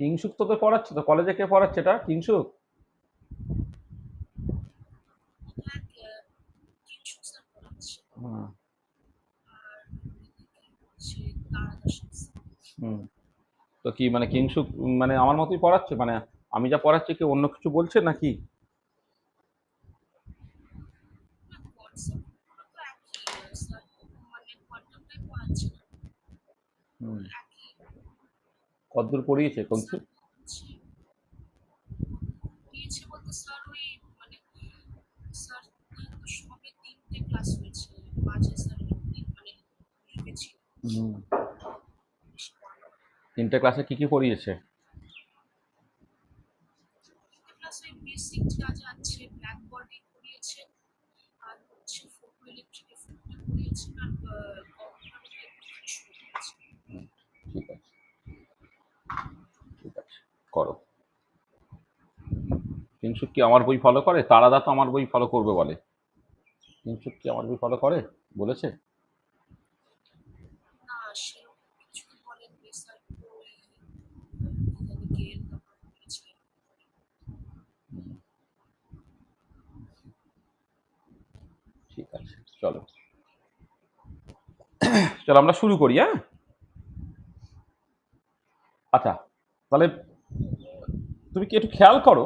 কিংসুক তোকে পড়াচ্ছে তো? কলেজে কে পড়াচ্ছে এটা, কিংসুক? হুম। হুম। তো কি মানে কিংসুক মানে আমার মতোই পড়াচ্ছে, মানে আমি যা পড়াচ্ছি কি অন্য কিছু বলছে নাকি? হুম। কতদূর পড়িয়েছে কিংসুক? হুম। 3টে ক্লাসে কি কি পড়িয়েছে? ঠিক আছে, ঠিক আছে, করো। কিংসুক কি আমার বই ফলো করে? তারাদা তো আমার বই ফলো করবে বলে। কিংসুক কি আমার বই ফলো করে বলেছে? ঠিক আছে, চলো চলো আমরা শুরু করি, হ্যাঁ? আচ্ছা, তাহলে তুমি কি একটু খেয়াল করো,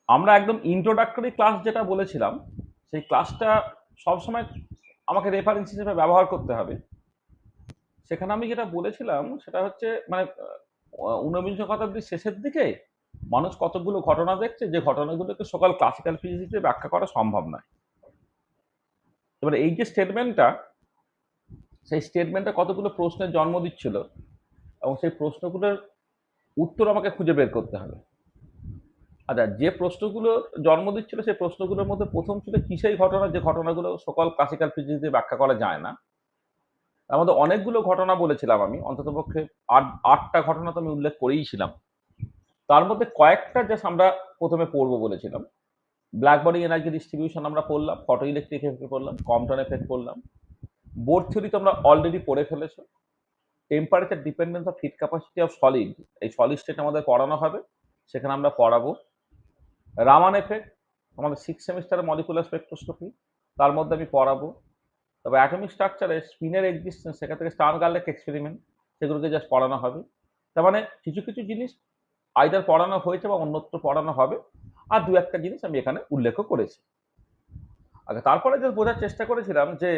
আমরা একদম ইন্ট্রোডাক্টরি ক্লাস যেটা বলেছিলাম, সেই ক্লাসটা সবসময় আমাকে রেফারেন্স হিসেবে ব্যবহার করতে হবে। সেখানে আমি যেটা বলেছিলাম সেটা হচ্ছে মানে ঊনবিংশ শতাব্দীর শেষের দিকে মানুষ কতগুলো ঘটনা দেখছে, যে ঘটনাগুলোকে সকল ক্লাসিক্যাল ফিজিক্সে ব্যাখ্যা করা সম্ভব নয়। এবার এই যে স্টেটমেন্টটা, সেই স্টেটমেন্টটা কতগুলো প্রশ্নের জন্ম দিচ্ছিল, এবং সেই প্রশ্নগুলোর উত্তর আমাকে খুঁজে বের করতে হবে। আচ্ছা, যে প্রশ্নগুলো জন্ম দিচ্ছিল সেই প্রশ্নগুলোর মধ্যে প্রথম ছিল কি সেই ঘটনা, যে ঘটনাগুলো সকল ক্লাসিক্যাল ফিজিক্স দিয়ে ব্যাখ্যা করা যায় না। তার মধ্যে অনেকগুলো ঘটনা বলেছিলাম আমি, অন্ততপক্ষে আটটা ঘটনা তো আমি উল্লেখ করেইছিলাম। তার মধ্যে কয়েকটা জাস্ট আমরা প্রথমে পড়বো বলেছিলাম। ব্ল্যাক বডি এনার্জি ডিস্ট্রিবিউশন আমরা পড়লাম, ফটো ইলেকট্রিক এফেক্ট পড়লাম, কম্পটন এফেক্ট পড়লাম। বোর থিওরি তোমরা অলরেডি পড়ে ফেলেছো। Temperature dependence of heat capacity of solid, এই সলিড স্টেট আমাদের পড়ানো হবে, সেখানে আমরা পড়াবো। রামান এফেক্ট আমাদের 6 সেমিস্টারের মলিকুলার স্পেকট্রোস্কোপি, তার মধ্যে আমি পড়াবো। তবে অ্যাটমিক স্ট্রাকচারে স্পিনের এক্সিস্টেন্স, সেখান থেকে স্টার্ন গার্লেক এক্সপেরিমেন্ট, সেগুলোকে জাস্ট পড়ানো হবে। তার মানে কিছু কিছু জিনিস আইদার পড়ানো হয়েছে বা অন্যত্র পড়ানো হবে, আর দু একটা জিনিস আমি এখানে উল্লেখও করেছি। আচ্ছা, তারপরে যে বোঝার চেষ্টা করেছিলাম যে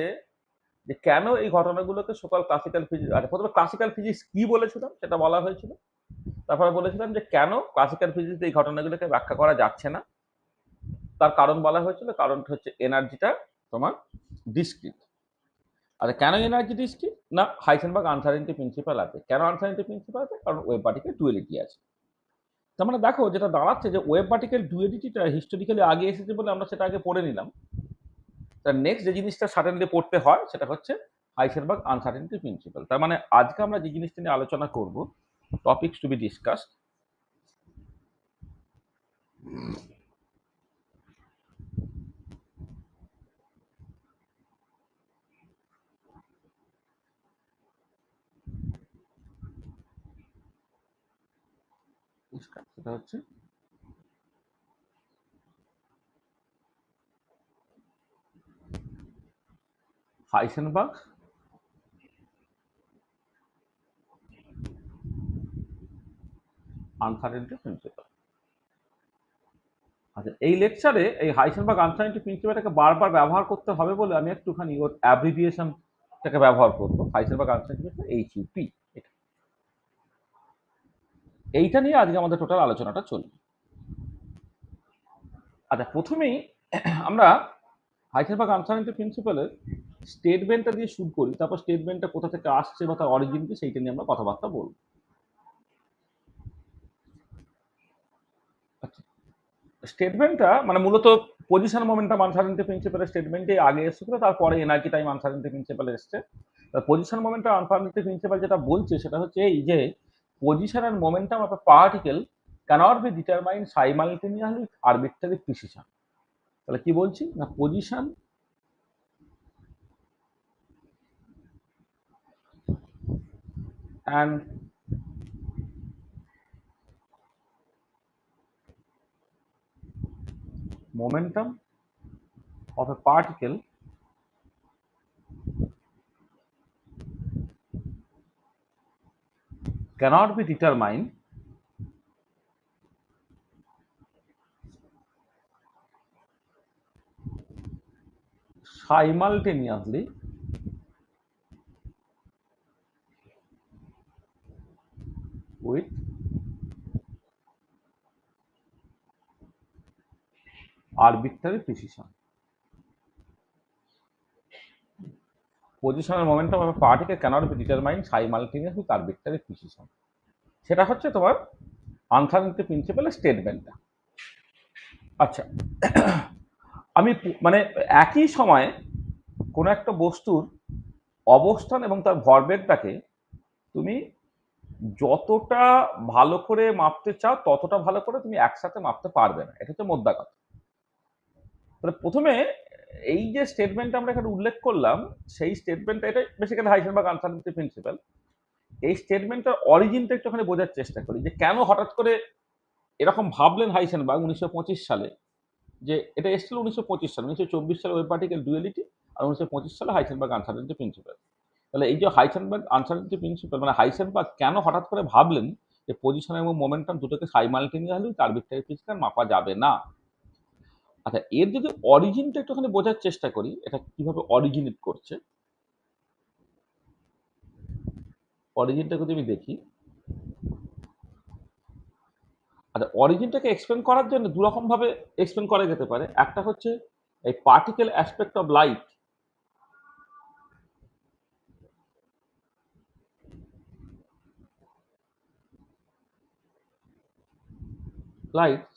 যে কেন এই ঘটনাগুলোকে সকল ক্লাসিক্যাল ফিজিক্স, আচ্ছা প্রথমে ক্লাসিক্যাল ফিজিক্স কি বলেছিলাম সেটা বলা হয়েছিল। তারপরে বলেছিলাম যে কেন ক্লাসিক্যাল ফিজিক্স এই ঘটনাগুলোকে ব্যাখ্যা করা যাচ্ছে না। তার কারণ বলা হয়েছিল, কারণটা হচ্ছে এনার্জিটা তোমার ডিসক্রিট। আচ্ছা, কেন এনার্জি ডিসক্রিট? না, হাইসেনবার্গ আনসার্টেনটি প্রিন্সিপাল আছে। কেন আনসার্টেনটি প্রিন্সিপাল আছে? কারণ ওয়েভ পার্টিকেল ডুয়ালিটি আছে। তার মানে দেখো যেটা দাঁড়াচ্ছে যে ওয়েভ পার্টিকেল ডুয়ালিটিটা হিস্টোরিক্যালি আগে এসেছে বলে আমরা সেটা আগে পড়ে নিলাম। তার নেক্সট যে জিনিসটা সাডেনলি পড়তে হয় সেটা হচ্ছে হাইসেনবার্গ আনসার্টেনটি প্রিন্সিপাল। তার মানে আজকে আমরা যে জিনিসটা নিয়ে আলোচনা করব, টপিকস টু বি ডিসকাসড, সেটা হচ্ছে হাইসেনবার্গ আনসার্টেনটি প্রিন্সিপাল। আচ্ছা, এই লেকচারে এই হাইসেনবার্গ আনসার্টেনটি প্রিন্সিপালটাকে বারবার ব্যবহার করতে হবে বলে আমি একটুখানি ওর অ্যাব্রিভিয়েশনটাকে ব্যবহার করবো, হাইসেনবার্গ আনসার্টেনটি এইচইউপি। এইটা নিয়ে আজকে আমাদের টোটাল আলোচনাটা চলবে। আচ্ছা, প্রথমেই আমরা হাইসেনবার্গ আনসার্টেনটি প্রিন্সিপালের স্টেটমেন্টটা দিয়ে শুরু করি, তারপর স্টেটমেন্টটা কোথা থেকে আসছে বা তার অরিজিন কি সেইটা নিয়ে আমরা কথাবার্তা বলবো। আচ্ছা, স্টেটমেন্টটা মানে মূলত পজিশন মোমেন্টাম আনসার্টেনটি প্রিন্সিপালের স্টেটমেন্টে আগে এসেছিল, তারপরে এনার্জি টাইম আনসার্টেনটি প্রিন্সিপাল এসছে। পজিশন মোমেন্টাম আনসার্টেনটি প্রিন্সিপাল যেটা বলছে সেটা হচ্ছে এই যে position and momentum of a particle cannot be determined simultaneously with arbitrary precision. তাহলে কি বলছি না, position and momentum of a particle cannot be determined simultaneously with arbitrary precision. Positional momentum of a particle cannot be determined simultaneously with arbitrary precision. সেটা হচ্ছে তোমার uncertainty প্রিন্সিপালের স্টেটমেন্টটা। আচ্ছা, আমি মানে একই সময়ে কোনো একটা বস্তুর অবস্থান এবং তার ভরবেগটাকে তুমি যতটা ভালো করে মাপতে চাও ততটা ভালো করে তুমি একসাথে মাপতে পারবে না, এটা হচ্ছে মোদ্দা কথা। তাহলে প্রথমে এই যে স্টেটমেন্টটা আমরা এখানে উল্লেখ করলাম, সেই স্টেটমেন্টটা, এটা বেসিক্যালি হাইসেনবার্গ আনসার্টেনিটি প্রিন্সিপাল। এই স্টেটমেন্টটার অরিজিনটা একটুখানি বোঝার চেষ্টা করি, যে কেন হঠাৎ করে এরকম ভাবলেন হাইসেনবার্গ 1925 সালে, যে এটা এসেছিল 1925 সালে, 1924 সালে ওয়েভ পার্টিকেল ডুয়ালিটি, আর 1925 সালে হাইসেনবার্গ আনসার্টেনিটি প্রিন্সিপাল। তাহলে এই যে হাইসেনবার্গ আনসার্টেনিটি প্রিন্সিপাল, মানে হাইসেনবার্গ কেন হঠাৎ করে ভাবলেন যে পজিশন এবং মোমেন্টাম দুটোকে সাইমালটেনিয়াসলি আরবিট্রারি প্রিন্সিপাল মাপা যাবে না। আচ্ছা, এর যদি অরিজিনটা একটুখানি বোঝার চেষ্টা করি, এটা কিভাবে অরিজিনেট করছে, অরিজিনটা যদি আমি দেখি। আচ্ছা, অরিজিনটাকে এক্সপ্লেন করার জন্য দুরকম ভাবে এক্সপ্লেন করা যেতে পারে। একটা হচ্ছে এই পার্টিকেল অ্যাসপেক্ট অফ লাইট,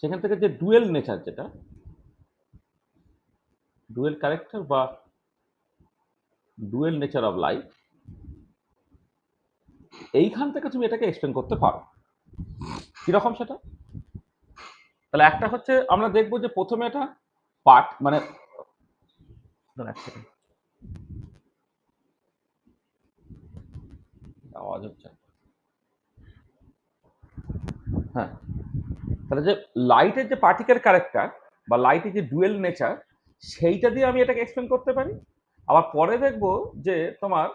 সেখান থেকে যে ডুয়েল নেচার, যেটা ডুয়েল ক্যারেক্টার বা ডুয়েল নেচার অফ লাইট, এইখান থেকে তুমি এটাকে এক্সপ্লেন করতে পারো। কিরকম সেটা? তাহলে একটা হচ্ছে আমরা দেখবো যে প্রথমে এটা পার্ট, মানে আওয়াজ হচ্ছে, হ্যাঁ, তাহলে যে লাইটের যে পার্টিকেল ক্যারেক্টার বা লাইটের যে ডুয়েল নেচার, সেইটা দিয়ে আমি এটাকে এক্সপ্লেন করতে পারি। আবার পরে দেখবো যে তোমার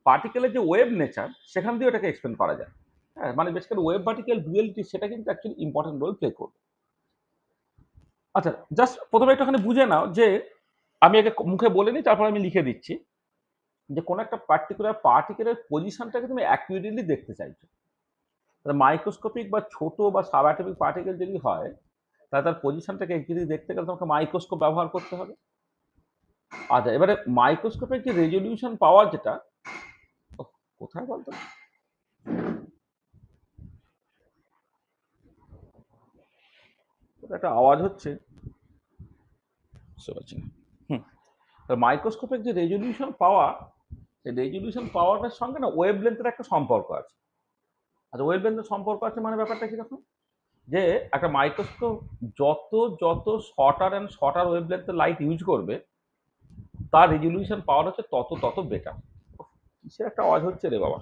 পার্টিকেলের যে ওয়েভ নেচার, সেখান দিয়ে এটাকে এক্সপ্লেন করা যায়। হ্যাঁ, মানে বেসিক্যালি ওয়েভ পার্টিকেল ডুয়েলিটি, সেটা কিন্তু অ্যাকচুয়ালি ইম্পর্টেন্ট রোল প্লে করবে। আচ্ছা, জাস্ট প্রথমে একটুখানি বুঝে নাও যে আমি আগে মুখে বলে নিই, তারপর আমি লিখে দিচ্ছি, যে কোনো একটা পার্টিকুলার পার্টিকেলের পজিশনটাকে তুমি অ্যাকুরেটলি দেখতে চাইছো। মাইক্রোস্কোপিক বা ছোট বা সাবঅ্যাটমিক পার্টিকেল যদি হয়, তাহলে তার পজিশনটাকে যদি দেখতে গেলে তোমাকে মাইক্রোস্কোপ ব্যবহার করতে হবে। আচ্ছা, এবারে মাইক্রোস্কোপের যে রেজলিউশন পাওয়ার, যেটা কোথায় বলতো, একটা আওয়াজ হচ্ছে, বুঝতে পারছি না। মাইক্রোস্কোপের যে রেজলিউশন পাওয়ার, সেই রেজলিউশন পাওয়ারটার সঙ্গে না ওয়েভ লেন্থের একটা সম্পর্ক আছে। আচ্ছা, ওয়েভ লেন্থের সম্পর্ক আছে মানে ব্যাপারটা কিরকম, যে একটা মাইক্রোস্কোপ যত যত শর্টার অ্যান্ড শর্টার ওয়েভ লেন্থের লাইট ইউজ করবে, তার রেজলিউশন পাওয়ার হচ্ছে তত তত বেটার। কিসের একটা আওয়াজ হচ্ছে রে বাবা?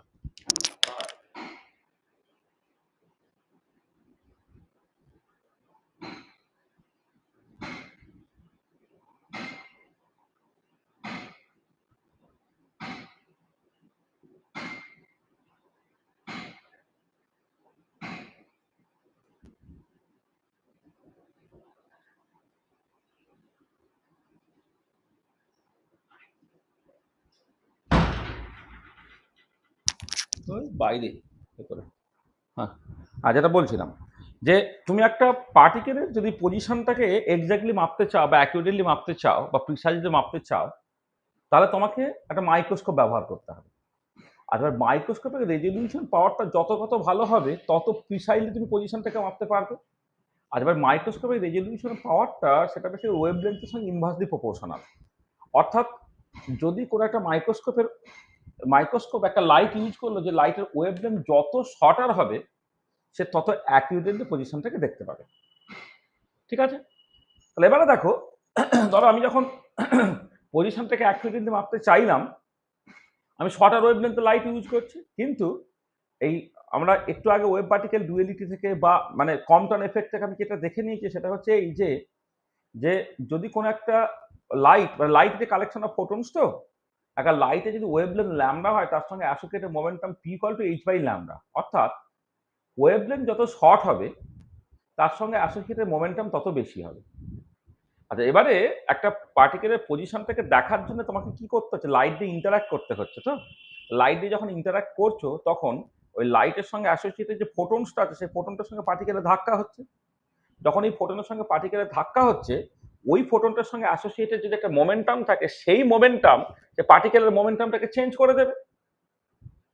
বাইরে ভেতরে, হ্যাঁ। আর যেটা বলছিলাম, যে তুমি একটা পার্টিকেলের যদি পজিশনটাকে এক্স্যাক্টলি মাপতে চাও বা অ্যাকুরেটলি মাপতে চাও বা প্রিসাইজলি মাপতে চাও, তাহলে তোমাকে একটা মাইক্রোস্কোপ ব্যবহার করতে হবে। আর এবার মাইক্রোস্কোপের রেজলিউশন পাওয়ারটা যত কত ভালো হবে, তত প্রিসাইজলি তুমি পজিশনটাকে মাপতে পারবে। আর এবার মাইক্রোস্কোপের রেজলিউশন পাওয়ারটা, সেটা বেশি ওয়েভ লেন্থের সঙ্গে ইনভার্সলি প্রপোর্শনাল। অর্থাৎ যদি কোনো একটা মাইক্রোস্কোপ একটা লাইট ইউজ করলো, যে লাইটের ওয়েভ লেন্থ যত শর্টার হবে, সে তত অ্যাকিউরেটলি পজিশনটাকে দেখতে পাবে। ঠিক আছে? তাহলে এবারে দেখো, ধরো আমি যখন পজিশনটাকে অ্যাকিউরেটলি মাপতে চাইলাম, আমি shorter wavelength light use করছি, কিন্তু এই আমরা একটু আগে ওয়েভ পার্টিকেল ডুয়েলিটি থেকে বা মানে কম্পটন এফেক্ট থেকে আমি যেটা দেখে নিয়েছি, সেটা হচ্ছে এই যে যে যদি কোনো একটা লাইট মানে লাইট যে কালেকশন অফ ফোটনস, তো একটা লাইটে যদি ওয়েভলেন্থ ল্যামডা হয় তার সঙ্গে associated momentum p equal to h by lambda, অর্থাৎ ওয়েভলেন্থ যত শর্ট হবে তার সঙ্গে অ্যাসোসিয়েটেড মোমেন্টাম তত বেশি হবে। আচ্ছা, এবারে একটা পার্টিকেলের পজিশনটাকে দেখার জন্য তোমাকে কি করতে হচ্ছে, লাইট দিয়ে ইন্টারাক্ট করতে হচ্ছে। তো লাইট দিয়ে যখন ইন্টারাক্ট করছো তখন ওই লাইটের সঙ্গে অ্যাসোসিয়েটেড যে ফোটনসটা আছে সেই ফোটনটার সঙ্গে পার্টিকেলের ধাক্কা হচ্ছে। যখন এই ফোটনের সঙ্গে পার্টিকেলের ধাক্কা হচ্ছে, ওই ফোটনটার সঙ্গে অ্যাসোসিয়েটেড যদি একটা মোমেন্টাম থাকে, সেই মোমেন্টাম যে পার্টিকেলের মোমেন্টামটাকে চেঞ্জ করে দেবে।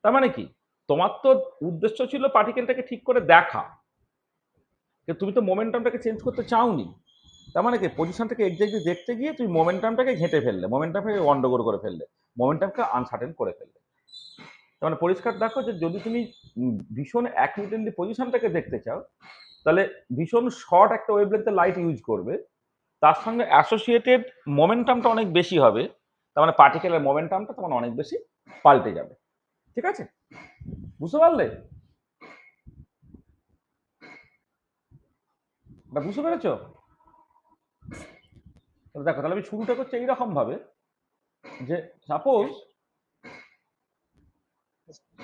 তার মানে কি, তোমার তো উদ্দেশ্য ছিল পার্টিকেলটাকে ঠিক করে দেখা, কিন্তু তুমি তো মোমেন্টামটাকে চেঞ্জ করতে চাওনি। তার মানে কি, পজিশনটাকে এক্স্যাক্টলি দেখতে গিয়ে তুমি মোমেন্টামটাকে ঘেঁটে ফেললে, মোমেন্টামটাকে গন্ডগোল করে ফেললে, মোমেন্টামকে আনসার্টেন করে ফেললে। তার মানে পরিষ্কার দেখো যে যদি তুমি ভীষণ অ্যাকুরেটলি পজিশনটাকে দেখতে চাও, তাহলে ভীষণ শর্ট একটা ওয়েভলেন্থের লাইট ইউজ করবে, তার সঙ্গে অ্যাসোসিয়েটেড মোমেন্টামটা অনেক বেশি হবে। তার মানে পার্টিকেলের মোমেন্টামটা তোমার অনেক বেশি পাল্টে যাবে। ঠিক আছে, বুঝতে পারলে? বুঝতে পেরেছো? দেখো, তাহলে আমি শুরুটা করছি এইরকম ভাবে যে suppose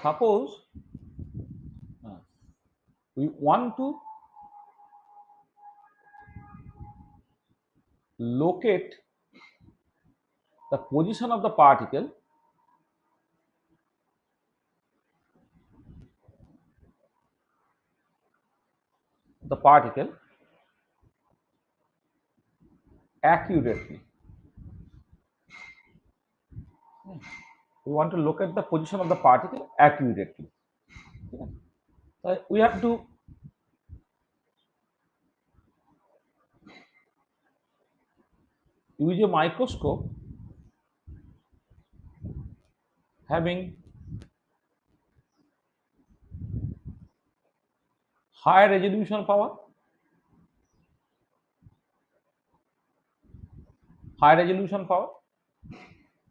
suppose we want to locate the position of the particle accurately. We want to locate the position of the particle accurately. So we have to use a microscope having higher resolution power,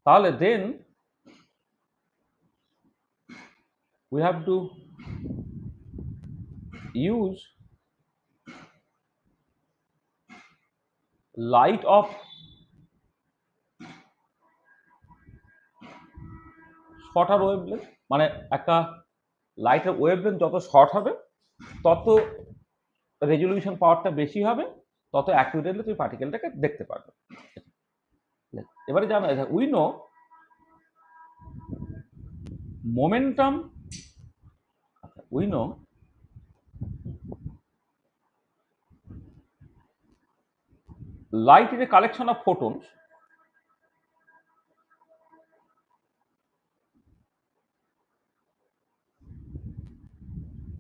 তাহলে then we have to use light of shorter wavelength, মানে একটা লাইটের wavelength যত short হবে তত resolution পাওয়ারটা বেশি হবে, তত অ্যাকুরেটলি তুমি পার্টিকেলটাকে দেখতে পারবে। এবারে জানো, we know momentum, we know light is a collection of photons.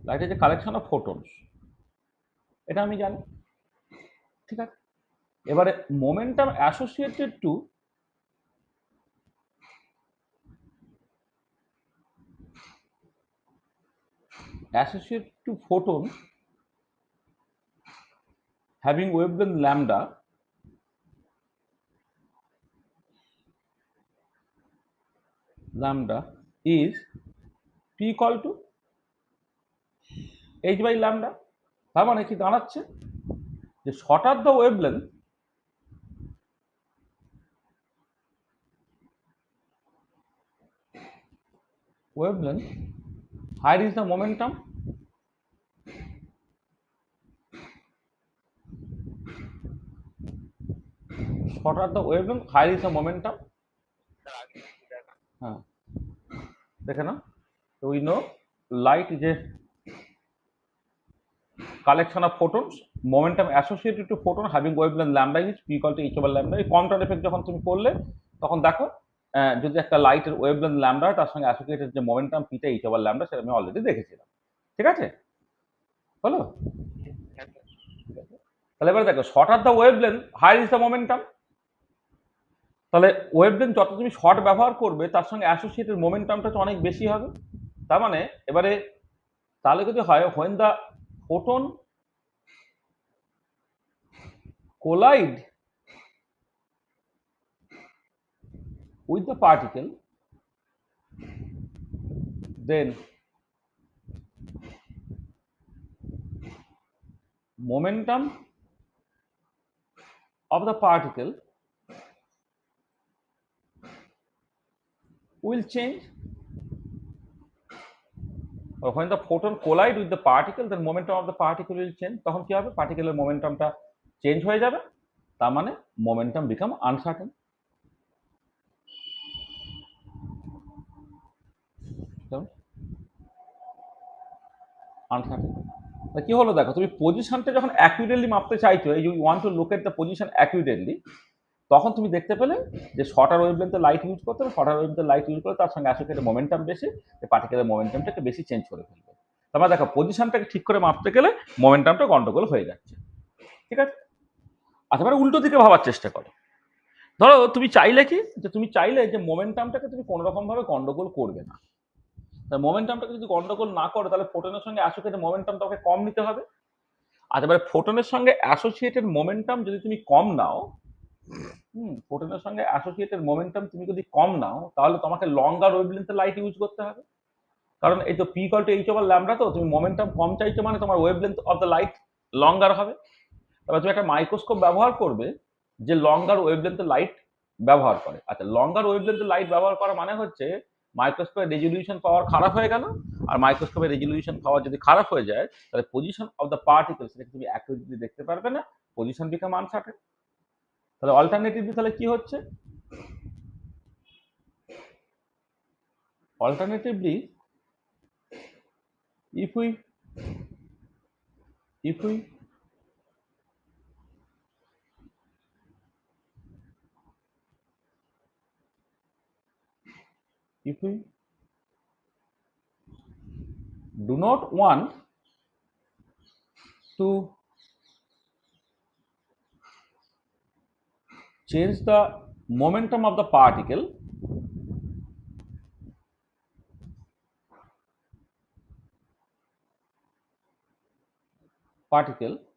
Light is a collection of photons. এটা আমি জানি, ঠিক আছে। এবারে momentum associated to photon having wavelength lambda is p equal to h by lambda। তার মানে কি দাঁড়াচ্ছে যে shorter the wavelength, higher is the momentum, shorter the wavelength, higher is the momentum। হ্যাঁ, দেখে না, so we know light is a collection of photons, momentum associated to photon having wavelength lambda is p equal to h over lambda। এই contrast effect যখন তুমি করলে তখন দেখো যদি একটা লাইটের ওয়েভলেন্থ ল্যামডা তার সঙ্গে অ্যাসোসিয়েটেড যে মোমেন্টাম পিটা h over lambda, সেটা আমি অলরেডি দেখেছিলাম। ঠিক আছে, হলো? তাহলে এবার দেখো, shorter the wavelength higher is the momentum. তাহলে ওয়েভলেন্থ যত তুমি শর্ট ব্যবহার করবে তার সঙ্গে অ্যাসোসিয়েটেড মোমেন্টামটা তো অনেক বেশি হবে। তার মানে এবারে তাহলে যদি হয় when the photon collide with the particle, then momentum of the particle will change. Or when the photon collide with the particle, the momentum of the particle will change. তখন কি হবে? পার্টিকেলের মোমেন্টামটা চেঞ্জ হয়ে যাবে, তার মানে মোমেন্টাম বিকাম আনসার্টেন। আনসার্টেন কি হলো দেখো, তুমি পজিশনটা যখন অ্যাকুরেটলি মাপতে চাইছো, এই you want to look at the position accurately, তখন তুমি দেখতে পেলে যে শর্টার ওয়েভলেন্থে লাইট ইউজ করতে হবে, শর্টার ওয়েভলেন্থে লাইট ইউজ করে তার সঙ্গে অ্যাসোসিয়েটেড মোমেন্টাম বেশি, যে পার্টিকেলের মোমেন্টামটাকে বেশি চেঞ্জ করে ফেলবে। তারপর দেখো পজিশনটাকে ঠিক করে মাপতে গেলে মোমেন্টামটা গন্ডগোল হয়ে যাচ্ছে, ঠিক আছে? আচ্ছা, এবার উল্টো দিকে ভাবার চেষ্টা করো। ধরো তুমি চাইলে কি, যে তুমি চাইলে যে মোমেন্টামটাকে তুমি কোনো রকম ভাবে গন্ডগোল করবে না। তাই মোমেন্টামটাকে যদি গন্ডগোল না করো, তাহলে ফোটনের সঙ্গে অ্যাসোসিয়েটেড মোমেন্টাম তোমাকে কম নিতে হবে। আর এবারে ফোটনের সঙ্গে অ্যাসোসিয়েটেড মোমেন্টাম যদি তুমি কম নাও, ফোটনের সঙ্গে অ্যাসোসিয়েটেড মোমেন্টাম তুমি যদি কম নাও, তাহলে তোমাকে লঙ্গার ওয়েভলেন্থে লাইট ইউজ করতে হবে। কারণ এই তো P equal to H over lambda, তো তুমি মোমেন্টাম কম চাইছো মানে তোমার ওয়েভলেন্থ অফ দ্য লাইট লঙ্গার হবে। এবার তুমি একটা মাইক্রোস্কোপ ব্যবহার করবে যে লঙ্গার ওয়েভলেন্থে লাইট ব্যবহার করে। আচ্ছা, লঙ্গার ওয়েভলেন্থে লাইট ব্যবহার করা মানে হচ্ছে মাইক্রোস্কোপের রেজলিউশন পাওয়ার খারাপ হয়ে গেল। আর মাইক্রোস্কোপের রেজলিউশন পাওয়ার যদি খারাপ হয়ে যায়, তাহলে পজিশন অফ দ্য পার্টিকেল সেটাকে তুমি অ্যাকুরেটলি দেখতে পারবে না, পজিশন বিকাম আনসার্টেন। তাহলে অল্টারনেটিভলি তাহলে কি হচ্ছে? Alternatively if we if we if we do not want to change the momentum of the particle,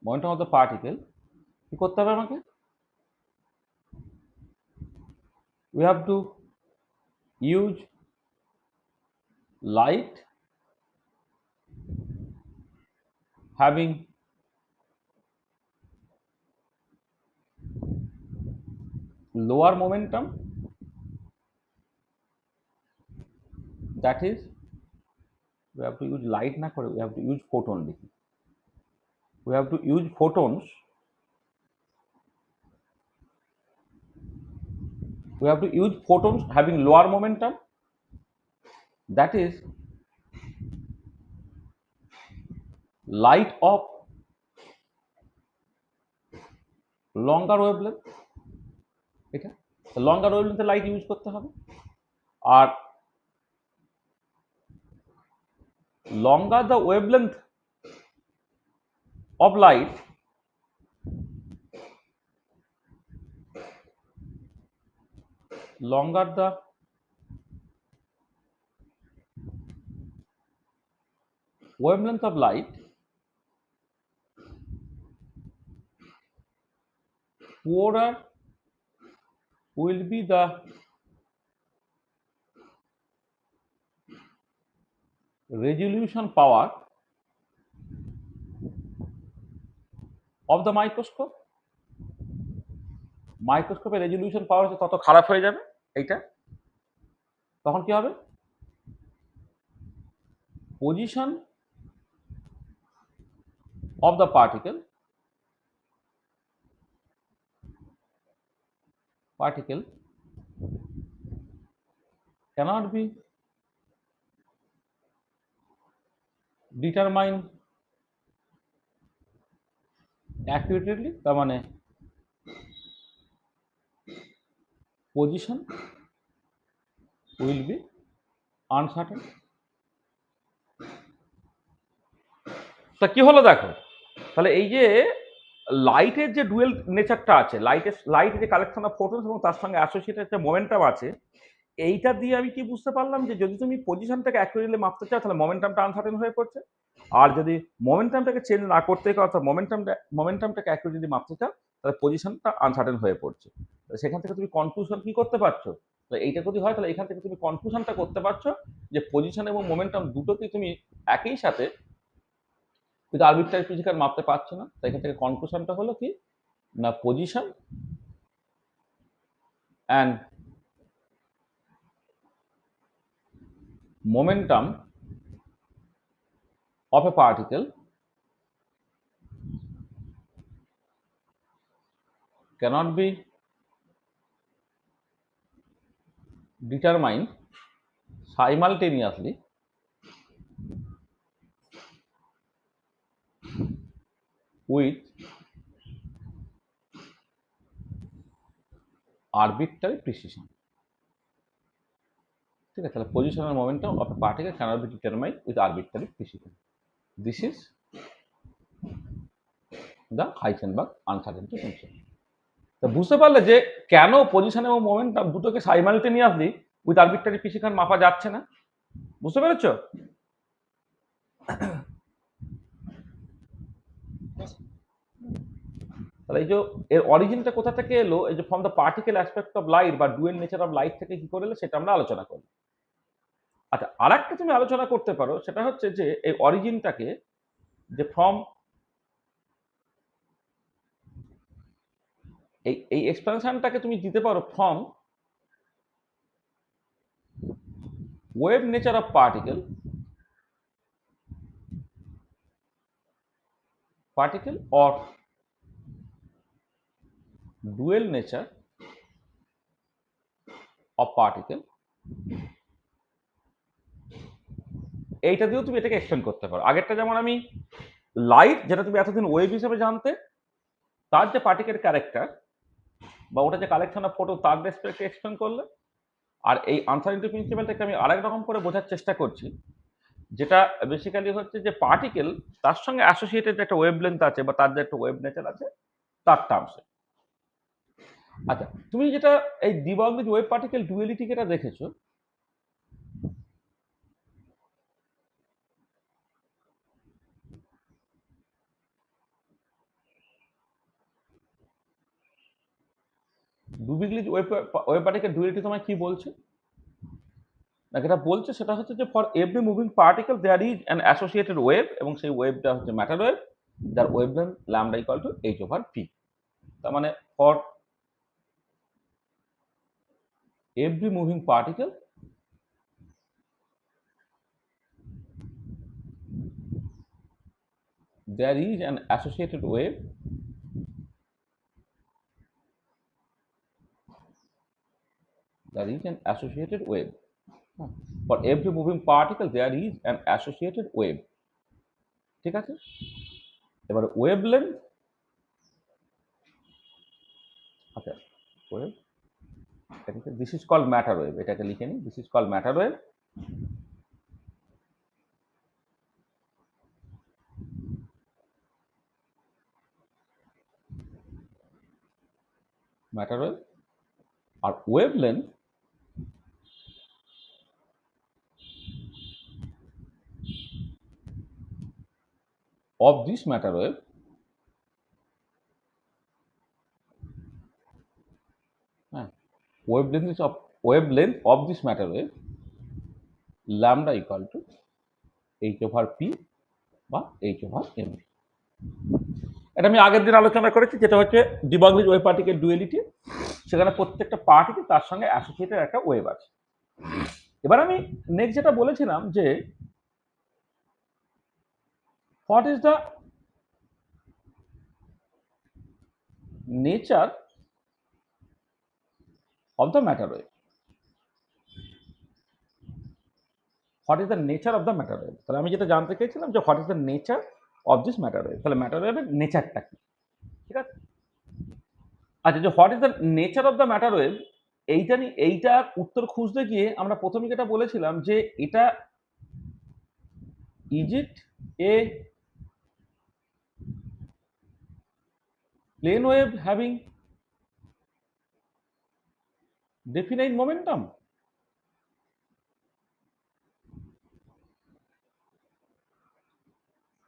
momentum of the particle কি করতে হবে আমাকে? we have to use light having lower momentum, that is we have to use light না করে we have to use photon লিখি। we have to use photons, we have to use photons having lower momentum, that is light of longer wavelength। এটা লঙ্গার ওয়েভলেন্থে light use করতে হবে। আর longer the wavelength of light, longer the wavelength of light, poorer will be the resolution power of the microscope। মাইক্রোস্কোপের resolution পাওয়ার তত খারাপ হয়ে যাবে এইটা। তখন কি হবে? Position of the particle cannot be determined accurately, তার মানে position will be uncertain। তা কি হলো দেখো, তাহলে এই যে লাইটের যে ডুয়েল নেচারটা আছে, লাইটের যে কালেকশন অফ ফোটনস এবং তার সঙ্গে অ্যাসোসিয়েটেড যে মোমেন্টাম আছে, এইটা দিয়ে আমি কি বুঝতে পারলাম যে যদি তুমি পজিশনটাকে অ্যাকুরেটলি মাপতে চাও, তাহলে মোমেন্টামটা আনসার্টেন হয়ে পড়ছে। আর যদি মোমেন্টামটাকে চেঞ্জ না করতে চাও, অর্থাৎ মোমেন্টামটাকে অ্যাকুরেটলি মাপতে চাও, তাহলে পজিশনটা আনসার্টেন হয়ে পড়ছে। সেখান থেকে তুমি কনক্লুশন কি করতে পারছো? এইটা যদি হয়, তাহলে এখান থেকে তুমি কনক্লুশনটা করতে পারছো যে পজিশন এবং মোমেন্টাম দুটোকেই তুমি একই সাথে কিন্তু আরবিট্রারি ফিজিক্যাল মাপতে পারছো না। তো এখান থেকে কনক্লুশনটা হলো কি, না position and momentum of a particle cannot be determined simultaneously with arbitrary precision. ঠিক আছে, তাহলে position and momentum of a particle cannot be determined with arbitrary precision. This is the Heisenberg uncertainty principle. তো বুঝতে পারলে যে কেন position এবং momentum দুটোকে সাইমালটেনিয়াসলি উইথ আরবিট্রারি প্রিসিশন মাপা যাচ্ছে না। বুঝতে পেরেছো? তাহলে এই যে এর অরিজিনটা কোথা থেকে এলো, এই যে from the particle aspect of light বা ডুয়েল নেচার অফ লাইট থেকে কি করে এলো সেটা আমরা আলোচনা করব। আচ্ছা, আর একটা তুমি আলোচনা করতে পারো, সেটা হচ্ছে যে এই অরিজিনটাকে যে ফ্রম এই এক্সপ্যানশনটাকে তুমি দিতে পারো from wave nature of particle or dual nature of particle, এইটা দিয়েও তুমি এটাকে এক্সটেন্ড করতে পারো। আগেরটা যেমন আমি লাইট, যেটা তুমি এতদিন ওয়েভ হিসেবে জানতে, তার যে পার্টিকেল ক্যারেক্টার বা ওটা যে কালেকশন অফ ফটো তার রেসপেক্টে এক্সটেন্ড করলে, আর এই আনসার্টেনিটি প্রিন্সিপালটাকে আমি আরেক রকম করে বোঝার চেষ্টা করছি, যেটা বেসিক্যালি হচ্ছে যে পার্টিকেল তার সঙ্গে অ্যাসোসিয়েটেড একটা ওয়েভলেন্থ আছে বা তার যে একটা ওয়েভ নেচার আছে তার টার্মসে। আচ্ছা, তুমি যেটা এই ডি ব্রগলি ওয়েভ পার্টিকেল ডুয়ালিটিকে এটা দেখেছো, de Broglie wave particle duality তোমায় কি বলছে না, যেটা বলছে সেটা হচ্ছে যে for every moving particle there is an associated wave, এবং সেই ওয়েভটা হচ্ছে ম্যাটার ওয়েভ, যার wavelength lambda equal to h/p। তার মানে ফর every moving particle there is an associated wave for every moving particle there is an associated wave। ঠিক আছে, এবার ওয়েভলেন্থ, আচ্ছা wave, this is called matter wave, এটাকে লিখে নিই, this is called matter wave. Matter wave আর wavelength of this matter wave wavelength of this matter wave lambda equal to h/p বা h/mv। এটা আমি আগের দিন আলোচনা করেছি, যেটা হচ্ছে D Broglie wave particle duality, সেখানে প্রত্যেকটা পার্টিকেল তার সঙ্গে অ্যাসোসিয়েটেড একটা ওয়েভ আছে। এবার আমি নেক্সট যেটা বলেছিলাম যে what is the nature of the matter wave, what is the nature of the matter wave. তাহলে আমি যেটা জানতে চেয়েছিলাম যে what is the nature of this matter wave, তাহলে ম্যাটার ওয়েভের নেচারটা কি, ঠিক আছে। আচ্ছা, যে what is the nature of the matter wave, এইটার উত্তর খুঁজতে গিয়ে আমরা প্রথমে যেটা বলেছিলাম যে এটা is it a plane wave having definite momentum?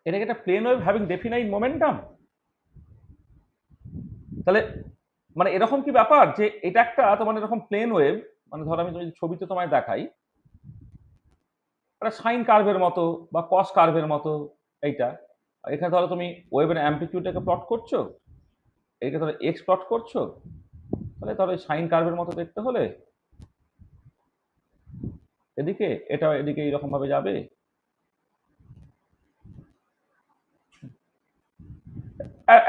এটাকে একটা plane wave having definite momentum, তাহলে মানে এরকম কি ব্যাপার যে এটা একটা তোমার এরকম প্লেন ওয়েভ, মানে ধরো আমি ছবিতে তোমায় দেখাই, একটা সাইন কার্ভের মতো বা কস কার্ভের মতো, এইটা এখানে ধরো তুমি ওয়েভের অ্যাম্পলিটিউডটাকে প্লট করছো, এইটা ধরো এক্স প্লট করছো, তাহলে ধরো সাইন কার্ভের মতো দেখতে হলে এদিকে এটা এদিকে এইরকম ভাবে যাবে।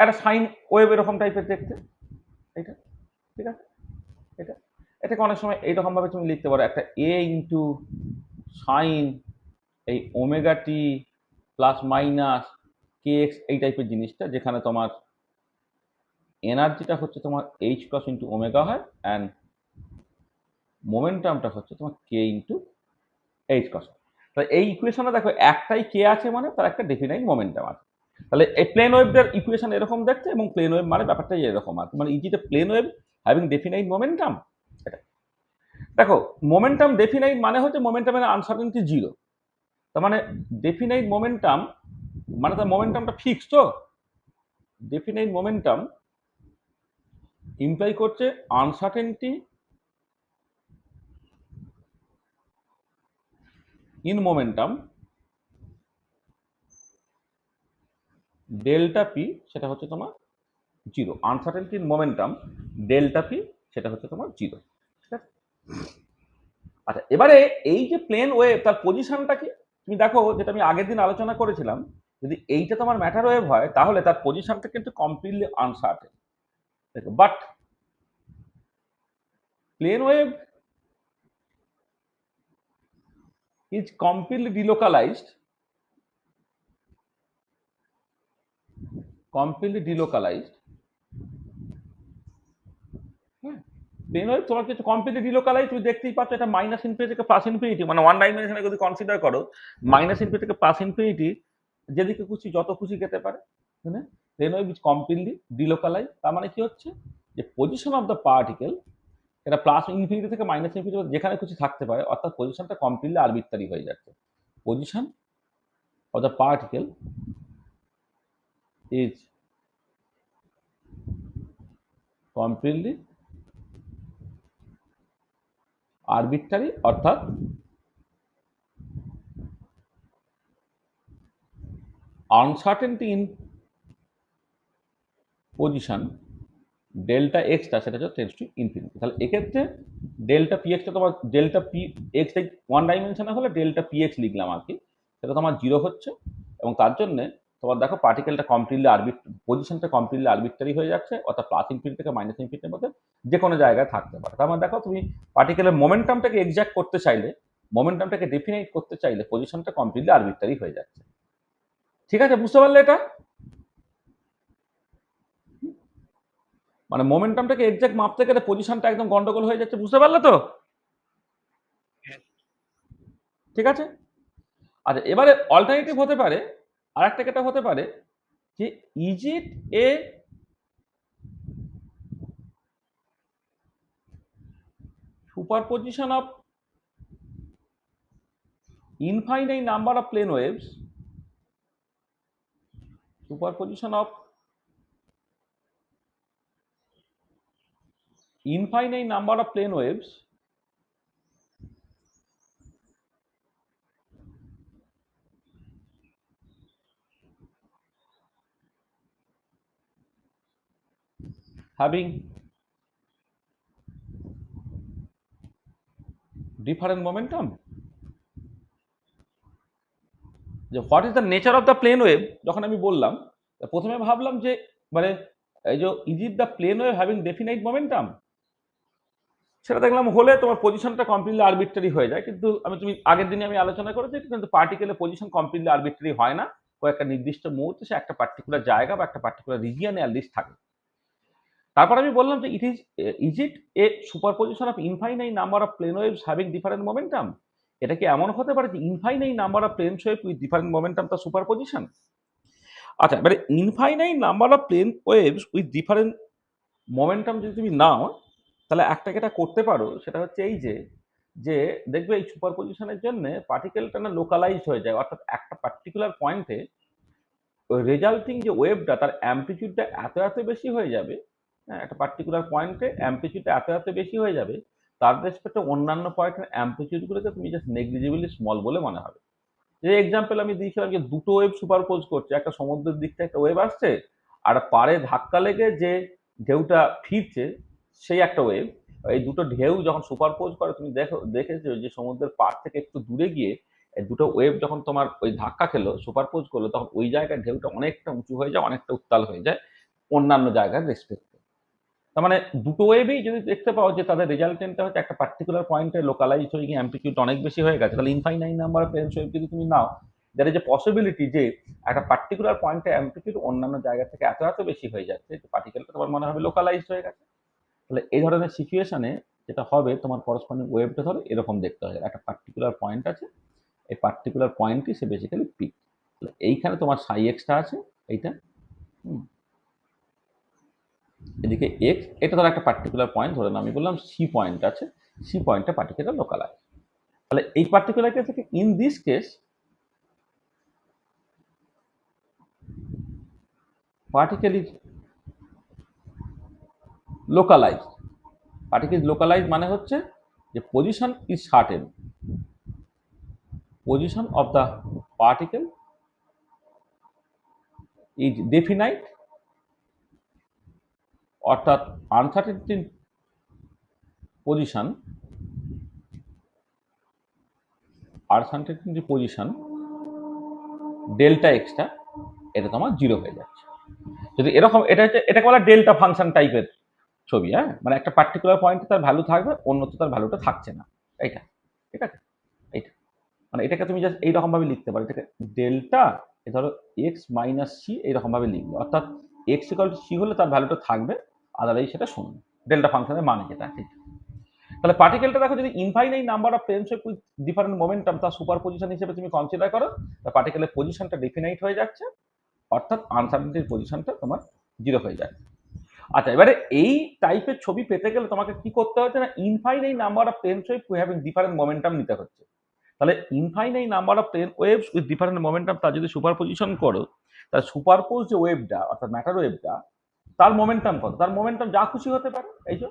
একটা সাইন ওয়েভ এরকম টাইপের দেখতে, এটা ঠিক আছে। এটা এটাকে অনেক সময় এইরকম ভাবে তুমি লিখতে পারো, একটা এ ইন্টু সাইন এই ওমেগা টি প্লাস মাইনাস কে এক্স, এই টাইপের জিনিসটা, যেখানে তোমার এনার্জিটা হচ্ছে তোমার এইচ ক্রস ইন্টু ওমেগা হয়, অ্যান্ড মোমেন্টামটা হচ্ছে তোমার কে ইন্টু এইচ ক্রস। তাহলে এই ইকুয়েশনে দেখো একটাই কে আছে, মানে তার একটা ডেফিনাইট মোমেন্টাম আছে। তাহলে এই প্লেন ওয়েভটার ইকুয়েশন এরকম দেখতে, এবং প্লেন ওয়েভ মানে ব্যাপারটা এরকম আছে, মানে ইজিতে plane wave having definite momentum. এটা দেখো মোমেন্টাম ডেফিনাইট মানে হচ্ছে মোমেন্টামের আনসার্টেনটি জিরো। তার মানে ডেফিনাইট মোমেন্টাম মানে তার মোমেন্টামটা ফিক্স। তো ডেফিনাইট মোমেন্টাম ইমপ্লাই করছে uncertainty in momentum delta P, সেটা হচ্ছে তোমার zero. Uncertainty in momentum delta P, সেটা হচ্ছে তোমার জিরো। ঠিক আছে। আচ্ছা, এবারে এই যে প্লেন ওয়েভ তার পজিশনটা কি তুমি দেখো, যেটা আমি আগের দিন আলোচনা করেছিলাম, যদি এইটা তোমার ম্যাটার ওয়েভ হয় তাহলে তার পজিশনটা কিন্তু কমপ্লিটলি আনসার্টেন। দেখো, but plane wave is completely delocalized, হ্যাঁ। প্লেন ওয়েভ তোমার কিছু কমপ্লিটলি ডিলোকালাইজ, তুমি দেখতেই পাচ্ছ এটা মাইনাস ইনফিনিটি থেকে প্লাস ইনফিনিটি, মানে ওয়ান ডাইমেনশনে যদি কনসিডার করো মাইনাস ইনফিনিটি থেকে প্লাস ইনফিনিটি যেদিকে খুশি যত খুশি যেতে পারে। হ্যাঁ, plane wave is completely delocalize. তার মানে কি হচ্ছে যে পজিশন অফ দ্য পার্টিকেল এটা প্লাস ইনফিনিটি থেকে মাইনাস ইনফিনিটি যেখানে খুশি থাকতে পারে, অর্থাৎ পজিশনটা কমপ্লিটলি আরবিট্রারি হয়ে যাচ্ছে। Position of the particle is completely arbitrary, অর্থাৎ আনসার্টেনটি ইন পজিশন ডেল্টা এক্সটা সেটা হচ্ছে টেন্ডস টু ইনফিনিটি। তাহলে এক্ষেত্রে ডেল্টা পি এক্সটা তোমার ডেল্টা পি এক্স ওয়ান ডাইমেনশনে হলে ডেল্টা পি এক্স লিখলাম আর কি, সেটা তোমার জিরো হচ্ছে, এবং তার জন্য তোমার দেখো পার্টিকেলটা কমপ্লিটলি পজিশনটা কমপ্লিটলি আরবিট্রারি হয়ে যাচ্ছে, অর্থাৎ প্লাস ইনফিনিটি থেকে মাইনাস ইনফিনিটির মধ্যে যে কোনো জায়গায় থাকতে পারে। তার মানে দেখো তুমি পার্টিকেলের মোমেন্টামটাকে এক্সাক্ট করতে চাইলে, মোমেন্টামটাকে ডেফিনাইট করতে চাইলে পজিশনটা কমপ্লিটলি আরবিট্রারি হয়ে যাচ্ছে। ঠিক আছে, বুঝতে পারলে এটা? মানে মোমেন্টামটাকে এক্সাক্ট মাপতে গেলে পজিশনটা একদম গন্ডগোল হয়ে যাচ্ছে, বুঝতে পারলে তো? ঠিক আছে। আচ্ছা, এবারে অল্টারনেটিভ হতে পারে, আর একটা যেটা হতে পারে যে is it a superposition of infinite number of plane waves, superposition of infinite number of plane waves having different momentum। যে what is the nature of the plane wave, যখন আমি বললাম প্রথমে ভাবলাম যে মানে এই যে is it the plane wave having definite momentum, সেটা দেখলাম হলে তোমার পজিশনটা কমপ্লিটলি আরবিট্রারি হয়ে যায়। কিন্তু তুমি আগের দিনে আমি আলোচনা করেছি, কিন্তু পার্টিকেলের পজিশন কমপ্লিটলি আরবিট্রারি হয় না, কয়েকটা নির্দিষ্ট মুহূর্তে সে একটা পার্টিকুলার জায়গা বা একটা পার্টিকুলার রিজিয়নে অ্যাটলিস্ট থাকে। তারপর আমি বললাম যে is it a superposition of infinite number of plane waves having different momentum. এটা কি এমন হতে পারে যে infinite number of plane wave with different momentum তার সুপারপজিশন? আচ্ছা, এবারে infinite number of plane waves with different momentum যদি তুমি নাও, তাহলে একটা যেটা করতে পারো সেটা হচ্ছে এই যে যে দেখবে এই সুপারপজিশনের জন্য পার্টিকেলটা না লোকালাইজড হয়ে যায়, অর্থাৎ একটা পার্টিকুলার পয়েন্টে রেজাল্টিং যে ওয়েভটা তার অ্যাম্পলিটিউডটা এত এত বেশি হয়ে যাবে, হ্যাঁ, একটা পার্টিকুলার পয়েন্টে অ্যাম্পলিটিউডটা এত এত বেশি হয়ে যাবে, তার রেসপেক্টে অন্যান্য পয়েন্টের অ্যাম্পলিটিউডগুলোকে তুমি জাস্ট নেগলিজিবলি স্মল বলে মনে হবে। যে এক্সাম্পল আমি দিয়েছিলাম যে দুটো ওয়েভ সুপারপোজ করছে, একটা সমুদ্রের দিক থেকে একটা ওয়েভ আসছে, আর পাড়ে ধাক্কা লেগে যে ঢেউটা ফিরছে, সেই একটা ওয়েভ। এই দুটো ঢেউ যখন সুপারপোজ করে, তুমি দেখেছো যে সমুদ্রের পাড় থেকে একটু দূরে গিয়ে এই দুটো ওয়েভ যখন তোমার ওই ধাক্কা খেলো, সুপারপোজ করলো, তখন ওই জায়গায় ঢেউটা অনেকটা উঁচু হয়ে যায়, অনেকটা উত্তাল হয়ে যায় অন্যান্য জায়গার রেসপেক্টে। তার মানে দুটো ওয়েভেই যদি দেখতে পাও যে তাদের রেজাল্টেন্টটা হচ্ছে একটা পার্টিকুলার পয়েন্টে লোকালাইজ হয়ে গিয়ে অ্যাম্পলিটিউড অনেক বেশি হয়ে গেছে, তাহলে infinite number of planes wave যদি তুমি নাও, দ্যার ইজ এ পসিবিলিটি যে একটা পার্টিকুলার পয়েন্টে অ্যাম্পলিটিউড অন্যান্য জায়গা থেকে এত এত বেশি হয়ে যাচ্ছে যে পার্টিকেলটা তোমার মনে হবে লোকালাইজ হয়ে গেছে। তাহলে এই ধরনের সিচুয়েশনে যেটা হবে, তোমার করসপন্ডিং ওয়েভটা ধরো এরকম দেখতে হবে, একটা পার্টিকুলার পয়েন্ট আছে, এই পার্টিকুলার পয়েন্টই সে বেসিক্যালি পিক। তাহলে এইখানে তোমার সাই এক্সটা আছে, এইটা এদিকে এক্স, এটা ধরো একটা পার্টিকুলার পয়েন্ট, ধরে আমি বললাম সি পয়েন্ট আছে, সি পয়েন্টটা পার্টিকুলার লোকালাইজ। তাহলে এই পার্টিকুলার কেস থেকে in this case particle is localized. Particle is localized মানে হচ্ছে যে position is certain, position of the particle is definite, অর্থাৎ uncertainty position, uncertainty position delta extra এটা তোমার জিরো হয়ে যাচ্ছে। যদি এরকম, এটা হচ্ছে, এটাকে বলা ডেল্টা ফাংশন টাইপের ছবি। হ্যাঁ, মানে একটা পার্টিকুলার পয়েন্টে তার ভ্যালু থাকবে, অন্যত্র তার ভ্যালুটা থাকছে না, এইটা। ঠিক আছে, এইটা মানে এটাকে তুমি জাস্ট এইরকম ভাবে লিখতে পারো, এটাকে ডেল্টা ধরো এক্স মাইনাস সি এইরকম ভাবে লিখবে, অর্থাৎ এক্স ইকুয়াল টু সি হলে তার ভ্যালুটা থাকবে, আদারওয়াইজ সেটা শূন্য। ডেল্টা ফাংশনের মানে যেটা সেটা। তাহলে পার্টিকেলটা দেখো, যদি infinite number of planes with different momentum তার সুপার পজিশন হিসেবে তুমি কনসিডার করো, পার্টিকেলের পজিশনটা ডিফিনাইট হয়ে যাচ্ছে, অর্থাৎ আনসার্টেনিটির পজিশনটা তোমার জিরো হয়ে যাচ্ছে। আচ্ছা, এবারে এই টাইপের ছবি পেতে গেলে তোমাকে কি করতে হচ্ছে না, infinite number of planes with having different momentum নিতে হচ্ছে। তাহলে infinite number of plane waves with different momentum তার যদি সুপারপজিশন করো, তাহলে সুপারপোজ যে ওয়েভটা অর্থাৎ ম্যাটার ওয়েভটা, তার মোমেন্টাম কত? তার মোমেন্টাম যা খুশি হতে পারে। এই যে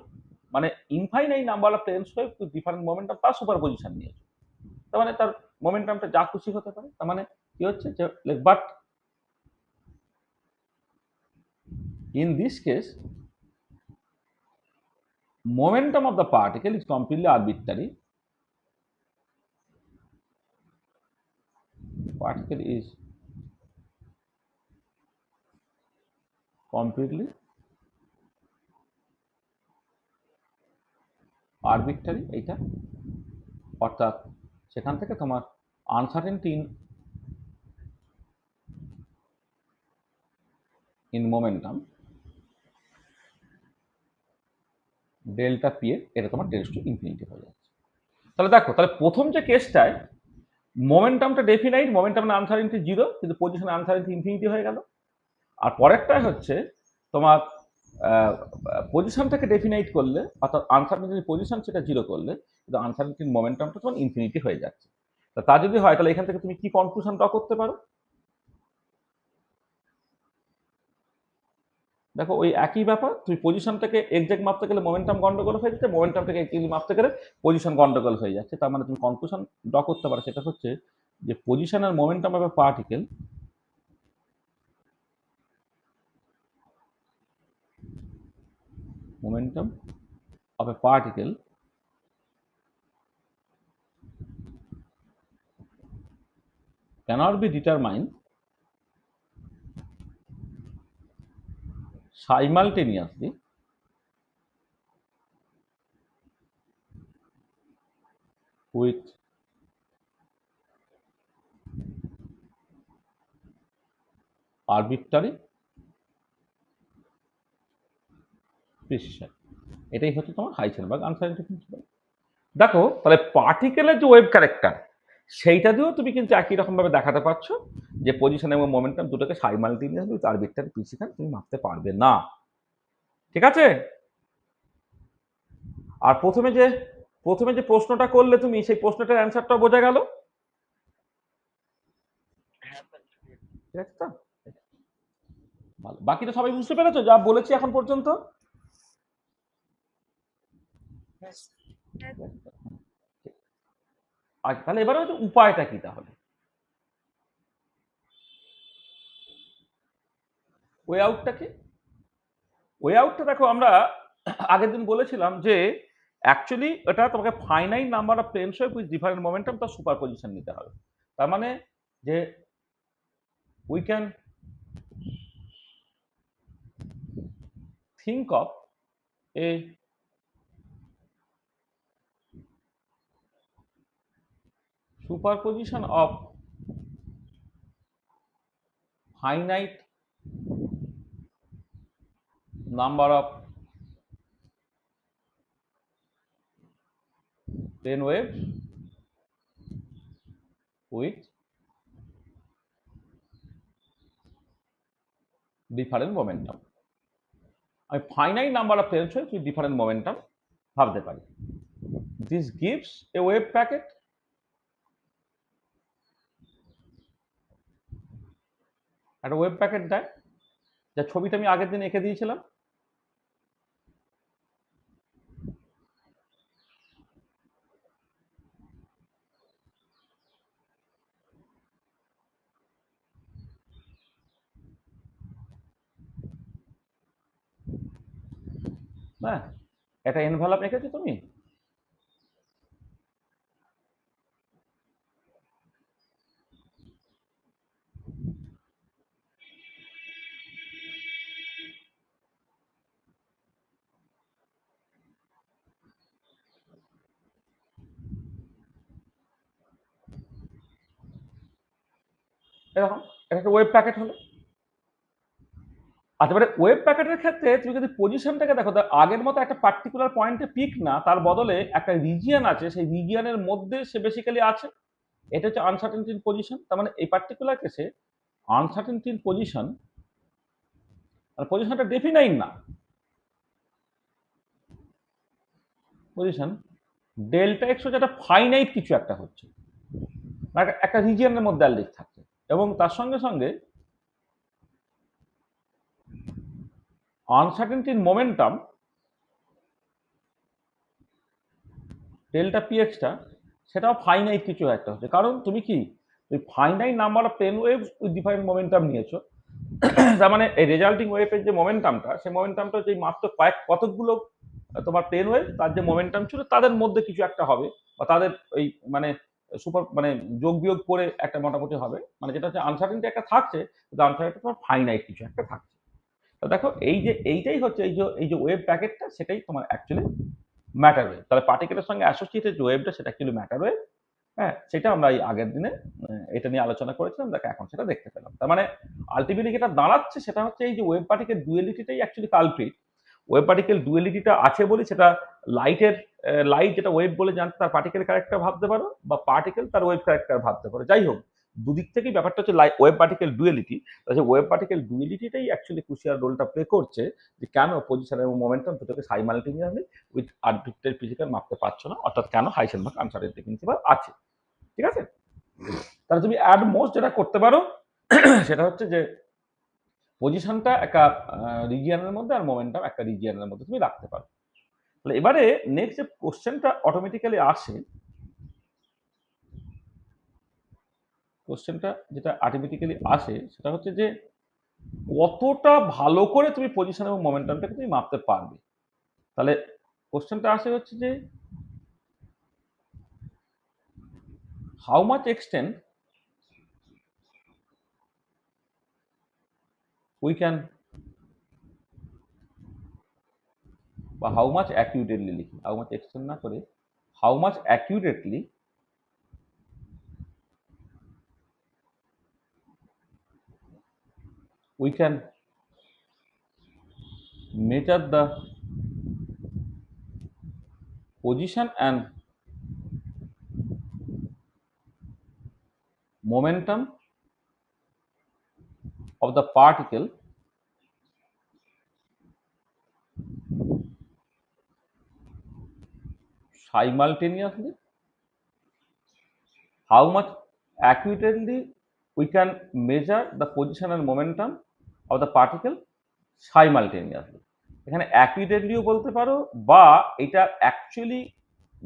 মানে infinite number of planes wave with different momentum তার সুপারপজিশন নিয়েছে, তার মানে তার মোমেন্টামটা যা খুশি হতে পারে। তার মানে কি হচ্ছে যে, but in this case momentum of the particle is completely arbitrary. Particle is completely arbitrary, এইটা অর্থাৎ সেখান থেকে তোমার uncertainty in momentum delta P এর এটা তোমার টেন্ডস টু ইনফিনিটি হয়ে যাচ্ছে। তাহলে দেখো, তাহলে প্রথম যে কেসটায় মোমেন্টামটা ডেফিনাইট, মোমেন্টামের আনসার্টেনিটি জিরো, কিন্তু পজিশনের আনসার্টেনিটি ইনফিনিটি হয়ে গেল। আর পরেরটায় হচ্ছে তোমার পজিশনটাকে ডেফিনাইট করলে, অর্থাৎ আনসার্টেনিটির পজিশন সেটা জিরো করলে, কিন্তু আনসার্টেনিটির মোমেন্টামটা তোমার ইনফিনিটি হয়ে যাচ্ছে। তা যদি হয়, তাহলে এখান থেকে তুমি কি কনক্লুশন ড্র করতে পারো? দেখো, ওই একই ব্যাপার, তুমি পজিশনটাকে এক্সাক্ট মাপতে গেলে মোমেন্টাম গন্ডগোল হয়ে যাচ্ছে, মোমেন্টামটাকে এক্সাক্টলি মাপতে গেলে পজিশন গন্ডগোল হয়ে যাচ্ছে। তার মানে তুমি কনক্লুশন ড্র করতে পারো, সেটা হচ্ছে যে পজিশন আর momentum of a particle momentum of a particle cannot be determined simultaneously with arbitrary precision। এটাই হচ্ছে তোমার হাইজেনবার্গ আনসার্টেনিটি প্রিন্সিপাল। দেখো, তাহলে পার্টিকেলের যে ওয়েভ ক্যারেক্টার, সেইটা দিয়েও তুমি কিন্তু একই রকম ভাবে দেখাতে পারছো যে পজিশন এবং মোমেন্টাম দুটোকে সাইমালটেনিয়াসলি উইথ আরবিট্রারি প্রিসিশন তুমি মাপতে পারবে না। ঠিক আছে? আর প্রথমে যে প্রশ্নটা করলে তুমি, সেই প্রশ্নটার অ্যান্সারটা বোঝা গেল? ঠিক আছে তো? ভালো, বাকি তো সবাই বুঝতে পেরেছো যা বলেছি এখন পর্যন্ত? আচ্ছা, তাহলে এবারে হচ্ছে উপায়টা কি? তাহলে ওয়ে আউটটা কি? ওয়ে আউটটা দেখো আমরা আগের দিন বলেছিলাম যে অ্যাকচুয়ালি এটা তোমাকে finite number of plane wave with different momentum তার সুপার পজিশন নিতে হবে। তার মানে যে we can think of a superposition of finite number of plane waves with different momentum। আমি finite number of plane waves with different momentum ভাবতে পারি। This gives a wave packet একটা ওয়েভ প্যাকেট দেয়, যা ছবিটা আমি আগের দিন এঁকে দিয়েছিলাম। হ্যাঁ, একটা এনভেলপ এঁকেছো তুমি? এরকম এটা একটা ওয়েভ প্যাকেট হলো। আচ্ছা, এবারে ওয়েভ প্যাকেটের ক্ষেত্রে তুমি যদি পজিশনটাকে দেখো, তার আগের মতো একটা পার্টিকুলার পয়েন্টে পিক না, তার বদলে একটা রিজিয়ন আছে, সেই রিজিয়নের মধ্যে সে বেসিক্যালি আছে। এটা হচ্ছে আনসার্টেনটি ইন পজিশন। তার মানে এই পার্টিকুলার কেসে আনসার্টেনটি ইন পজিশন, আর পজিশনটা ডেফিনাইট না, পজিশন ডেল্টা এক্স হচ্ছে একটা ফাইনাইট কিছু একটা হচ্ছে, একটা রিজিয়নের মধ্যে অ্যালডিক থাকছে, এবং তার সঙ্গে সঙ্গে uncertainty in momentum delta P এক্সটা সেটাও ফাইনাইট কিছু একটা হচ্ছে। কারণ তুমি কি ওই finite number of plane waves with different momentum নিয়েছো। তার মানে এই রেজাল্টিং ওয়েভের যে মোমেন্টামটা, সেই মোমেন্টামটা হচ্ছে মাত্র কতকগুলো তোমার প্লেন ওয়েভ, তার যে মোমেন্টাম ছিল তাদের মধ্যে কিছু একটা হবে, বা তাদের ওই মানে সুপার মানে যোগ বিয়োগ করে একটা মোটামুটি হবে, মানে যেটা হচ্ছে আনসার্টেনটি একটা থাকছে, কিন্তু আনসার্টেনটি তোমার ফাইনাইট কিছু একটা থাকছে। তো দেখো এই যে এইটাই হচ্ছে এই যে ওয়েভ প্যাকেটটা, সেটাই তোমার অ্যাকচুয়ালি ম্যাটার ওয়েভ। তাহলে পার্টিকেলের সঙ্গে অ্যাসোসিয়েটেড যে ওয়েভটা, সেটা অ্যাকচুয়ালি ম্যাটার ওয়েভ। হ্যাঁ, সেটা আমরা এই আগের দিনে এটা নিয়ে আলোচনা করেছিলাম, দেখো এখন সেটা দেখতে পেলাম। তার মানে আলটিমেটলি যেটা দাঁড়াচ্ছে সেটা হচ্ছে এই যে ওয়েভ পার্টিকেল ডুয়েলিটিটাই অ্যাকচুয়ালি কালপ্রিট। ওয়েভ পার্টিকেল ডুয়েলিটিটা আছে বলি সেটা লাইটের লাইট যেটা ওয়েভ বলে জানতে তার পার্টিকেল ক্যারেক্টার ভাবতে পারো, বা পার্টিকেল তার ওয়েভ ক্যারেক্টার ভাবতে পারো। যাই হোক, দুদিক থেকেই ব্যাপারটা হচ্ছে ওয়েভ পার্টিকেল ডুয়েলিটি। তাহলে ওয়েভ পার্টিকেল ডুয়েলিটিটাই অ্যাকচুয়ালি ক্রুশিয়াল রোলটা প্লে করছে, যে কেন পজিশন এবং মোমেন্টাম দুটোকে সাইমালটেনিয়াসলি উইথ আনপ্রেডিক্টেড ফিজিক্যাল মাপতে পারছো না, অর্থাৎ কেন হাইসেনবার্গ আনসার্টেনটি প্রিন্সিপাল আছে। ঠিক আছে? তাহলে তুমি অ্যাট মোস্ট যেটা করতে পারো সেটা হচ্ছে যে পজিশনটা একটা রিজিয়নের মধ্যে আর মোমেন্টাম একটা রিজিয়নের মধ্যে তুমি রাখতে পারো। তাহলে এবারে নেক্সট যে কোশ্চেনটা অটোমেটিক্যালি আসে, কোশ্চেনটা যেটা অটোমেটিক্যালি আসে সেটা হচ্ছে যে কতটা ভালো করে তুমি পজিশন এবং মোমেন্টামটাকে তুমি মাপতে পারবে। তাহলে কোশ্চেনটা আসে হচ্ছে যে how much extent we can, বা হাউ মাচ অ্যাকিউরেটলি লিখি, হাউ মাচ এক্সটেন্ড না করে how much accurately we can measure the position and momentum of the particle simultaneously. How much accurately we can measure the position and momentum of the particle simultaneously. এখানে অ্যাকুরেটলিও বলতে পারো, বা এটা actually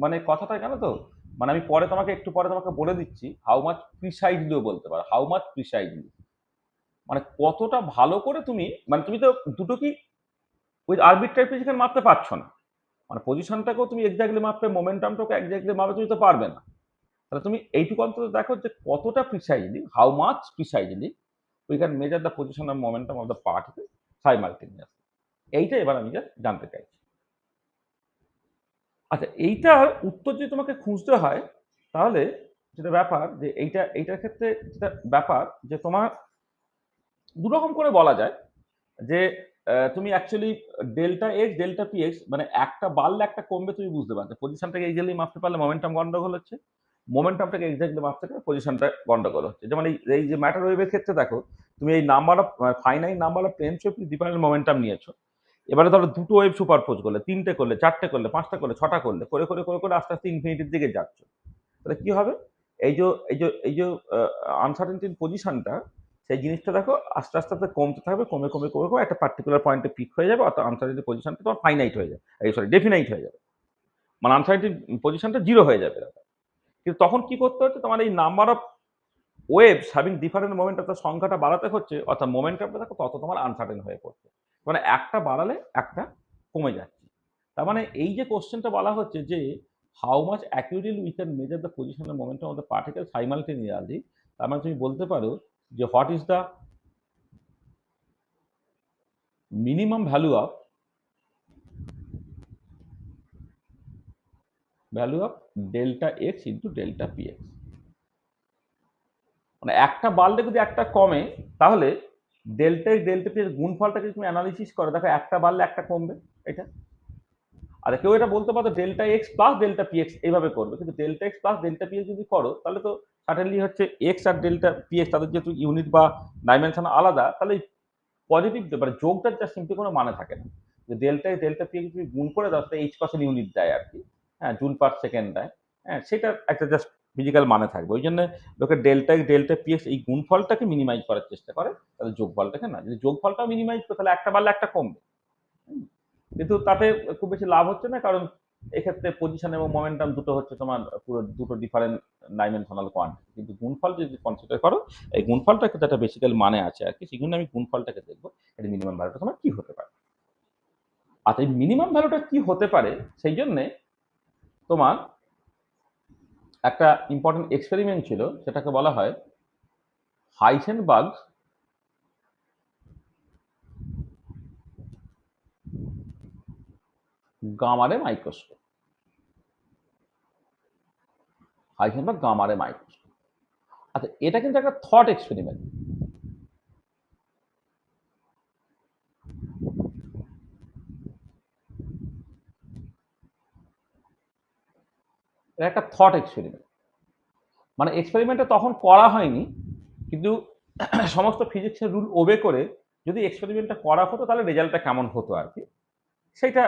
মানে কথাটা কেন তো, মানে আমি পরে তোমাকে একটু পরে তোমাকে বলে দিচ্ছি, হাউ মাচ প্রিসাইজলিও বলতে পারো, হাউ মাচ প্রিসাইজলি মানে কতটা ভালো করে তুমি, মানে তুমি তো দুটো কি উইথ আরবিট্রারি পজিশন মাপতে পারছো না, মানে পজিশনটাকেও তুমি এক্স্যাক্টলি মাপবে, মোমেন্টামটাকে এক্স্যাক্টলি মাপবে তুমি তো পারবে না। তাহলে তুমি এইটুকু অন্তত দেখো যে কতটা precisely, how much precisely we can measure the position of momentum of the particle simultaneous. এইটা এবার আমি জাস্ট জানতে চাইছি। আচ্ছা, এইটার উত্তর যদি তোমাকে খুঁজতে হয়, তাহলে যেটা ব্যাপার যে এইটার ক্ষেত্রে যেটা ব্যাপার যে তোমার দুরকম করে বলা যায় যে তুমি actually delta x delta P x, মানে একটা বাড়লে একটা কমবে তুমি বুঝতে পারছো। পজিশনটাকে এক্স্যাক্টলি মাপতে পারলে মোমেন্টাম গন্ডগোল হচ্ছে, মোমেন্টামটাকে এক্স্যাক্টলি মাপতে পারলে পজিশনটা গন্ডগোল হচ্ছে। যেমন এই যে ম্যাটার ওয়েভের ক্ষেত্রে দেখো, তুমি এই number of finite number of planes wave different momentum নিয়েছো। এবারে ধরো দুটো ওয়েভ সুপারপোজ করলে, তিনটে করলে, চারটে করলে, পাঁচটা করলে, ছটা করলে, করে করে করে করে আস্তে আস্তে ইনফিনিটির দিকে যাচ্ছ। তাহলে কি হবে? এই যে আনসার্টেনটির পজিশনটা, সেই জিনিসটা দেখো আস্তে আস্তে আস্তে কমতে থাকবে, কমে কমে কমে কমে একটা পার্টিকুলার পয়েন্টে পিক হয়ে যাবে, অর্থাৎ আনসার্টেনটি পজিশনটা তোমার ফাইনাইট হয়ে যাবে, এই সরি ডেফিনাইট হয়ে যাবে, মানে আনসার্টেনটি পজিশনটা জিরো হয়ে যাবে। কিন্তু তখন কি করতে হচ্ছে, তোমার এই number of waves having different moment, অর্থাৎ সংখ্যাটা বাড়াতে হচ্ছে, অর্থাৎ মোমেন্টামটা দেখো তত তোমার আনসার্টেন হয়ে পড়ছে, মানে একটা বাড়ালে একটা কমে যাচ্ছে। তার মানে এই যে কোশ্চেনটা বলা হচ্ছে যে how much accurately we can measure the position of momentum of the particle simultaneously, তার মানে তুমি বলতে পারো যে what is the minimum value of delta x into delta P x. মানে একটা বাড়লে যদি একটা কমে, তাহলে ডেল্টা এক্স ডেল্টা পি এর গুণফলটাকে তুমি অ্যানালিসিস করো, দেখো একটা বাড়লে একটা কমবে এটা। আর কেউ এটা বলতে পারো delta x plus delta P x এইভাবে করবে, কিন্তু delta x plus delta P x যদি করো, তাহলে তো সার্টেনলি হচ্ছে এক্স আর ডেল্টা পি এক্স তাদের যেহেতু ইউনিট বা ডাইমেনশন আলাদা, তাহলে পজিটিভ মানে যোগটার যা সিম্পলি কোনো মানে থাকে না। যে delta x delta P x যদি গুণ করে দাও, সেটা এইচ পার্সেন্ট ইউনিট দেয় আর কি, হ্যাঁ, জুল পার সেকেন্ড দেয়, হ্যাঁ, সেটা একটা জাস্ট ফিজিক্যাল মানে থাকবে। ওই জন্য লোকে delta x delta P x এই গুণফলটাকে মিনিমাইজ করার চেষ্টা করে, তাহলে যোগফলটাকে না। যদি যোগফলটাও মিনিমাইজ করে, তাহলে একটা বাড়লে একটা কমবে, কিন্তু তাতে খুব বেশি লাভ হচ্ছে না, কারণ এক্ষেত্রে পজিশন এবং মোমেন্টাম দুটো হচ্ছে তোমার পুরো দুটো ডিফারেন্ট ডাইমেনশনাল কোয়ান্টিটি। কিন্তু গুণফল যদি কনসিডার করো, এই গুণফলটা কিন্তু একটা বেসিক্যাল মানে আছে আর কি, সেই জন্য আমি গুণফলটাকে দেখবো এটা মিনিমাম ভ্যালুটা তোমার কি হতে পারে। আচ্ছা, এই মিনিমাম ভ্যালুটা কি হতে পারে, সেই জন্যে তোমার একটা ইম্পর্টেন্ট এক্সপেরিমেন্ট ছিল, সেটাকে বলা হয় হাইসেনবার্গস গামা রে মাইক্রোস্কোপ। হাইসেনবার্গ গামা রে মাইক্রোস্কোপ। আচ্ছা, এটা কিন্তু একটা থট এক্সপেরিমেন্ট। এটা একটা থট এক্সপেরিমেন্ট, মানে এক্সপেরিমেন্টটা তখন করা হয়নি, কিন্তু সমস্ত ফিজিক্সের রুল ওবে করে যদি এক্সপেরিমেন্টটা করা হতো, তাহলে রেজাল্টটা কেমন হতো আর কি, সেইটা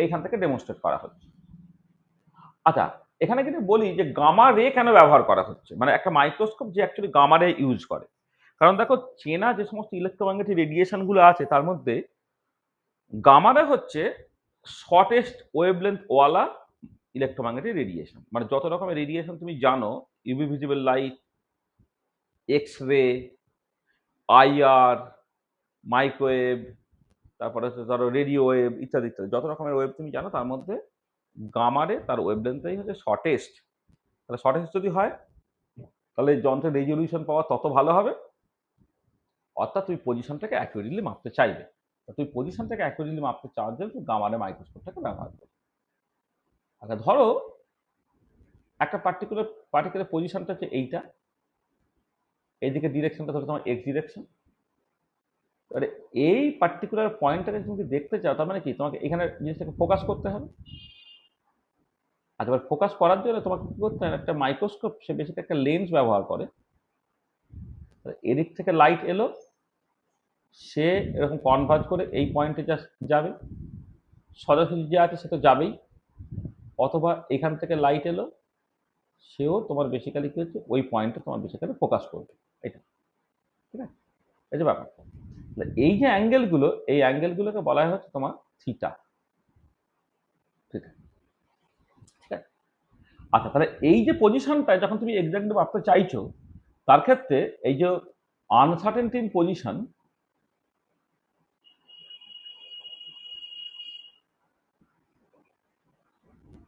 এইখান থেকে ডেমনস্ট্রেট করা হচ্ছে। আচ্ছা, এখানে কিন্তু বলি যে গামা রে কেন ব্যবহার করা হচ্ছে, মানে একটা মাইক্রোস্কোপ যে অ্যাকচুয়ালি গামা রে ইউজ করে। কারণ দেখো, চেনা যে সমস্ত ইলেকট্রোম্যাগনেটিক রেডিয়েশন গুলো আছে, তার মধ্যে গামা রে হচ্ছে শর্টেস্ট ওয়েভলেন্থ ওয়ালা ইলেকট্রোম্যাগনেটিক রেডিয়েশন। মানে যত রকমের রেডিয়েশন তুমি জানো, UV visible light, X ray, IR, microwave, তারপরে হচ্ছে ধরো রেডিও ওয়েভ, ইত্যাদি ইত্যাদি, যত রকমের ওয়েভ তুমি জানো, তার মধ্যে গামারে তার ওয়েভলেন্থটাই হচ্ছে শর্টেস্ট। তাহলে শর্টেস্ট যদি হয়, তাহলে যন্ত্রের রেজলিউশন পাওয়া তত ভালো হবে, অর্থাৎ তুমি পজিশনটাকে অ্যাকুরেটলি মাপতে চাইবে। তুমি পজিশনটাকে অ্যাকুরেটলি মাপতে চাওয়ার জন্য তুমি গামারে মাইক্রোস্কোপটাকে ব্যবহার করবে। আচ্ছা, ধরো একটা পার্টিকুলার পজিশনটা হচ্ছে এইটা, এইদিকে ডিরেকশনটা ধরো তোমার এক্স ডিরেকশন। এবারে এই পার্টিকুলার পয়েন্টটাকে তুমি দেখতে চাও, তার মানে কি তোমাকে এখানে জিনিসটাকে ফোকাস করতে হবে। আচ্ছা, এবার ফোকাস করার জন্য তোমাকে কি করতে হবে, একটা মাইক্রোস্কোপ সে বেশিটা একটা লেন্স ব্যবহার করে। এদিক থেকে লাইট এলো, সে এরকম কনভার্জ করে এই পয়েন্টে যাবে, সোজাসুজি যে আছে সে তো যাবেই, অথবা এখান থেকে লাইট এলো, সেও তোমার বেসিক্যালি কি হচ্ছে ওই পয়েন্টে তোমার বেসিক্যালি ফোকাস করবে, এটা ঠিক আছে, এই যে ব্যাপারটা। এই যে অ্যাঙ্গেলগুলো, এই অ্যাঙ্গেলগুলোকে বলা হচ্ছে তোমার থিটা, ঠিক আছে। আচ্ছা, তাহলে এই যে পজিশনটা যখন তুমি এক্স্যাক্টলি মাপতে চাইছো, তার ক্ষেত্রে এই যে আনসার্টেনটি ইন পজিশন,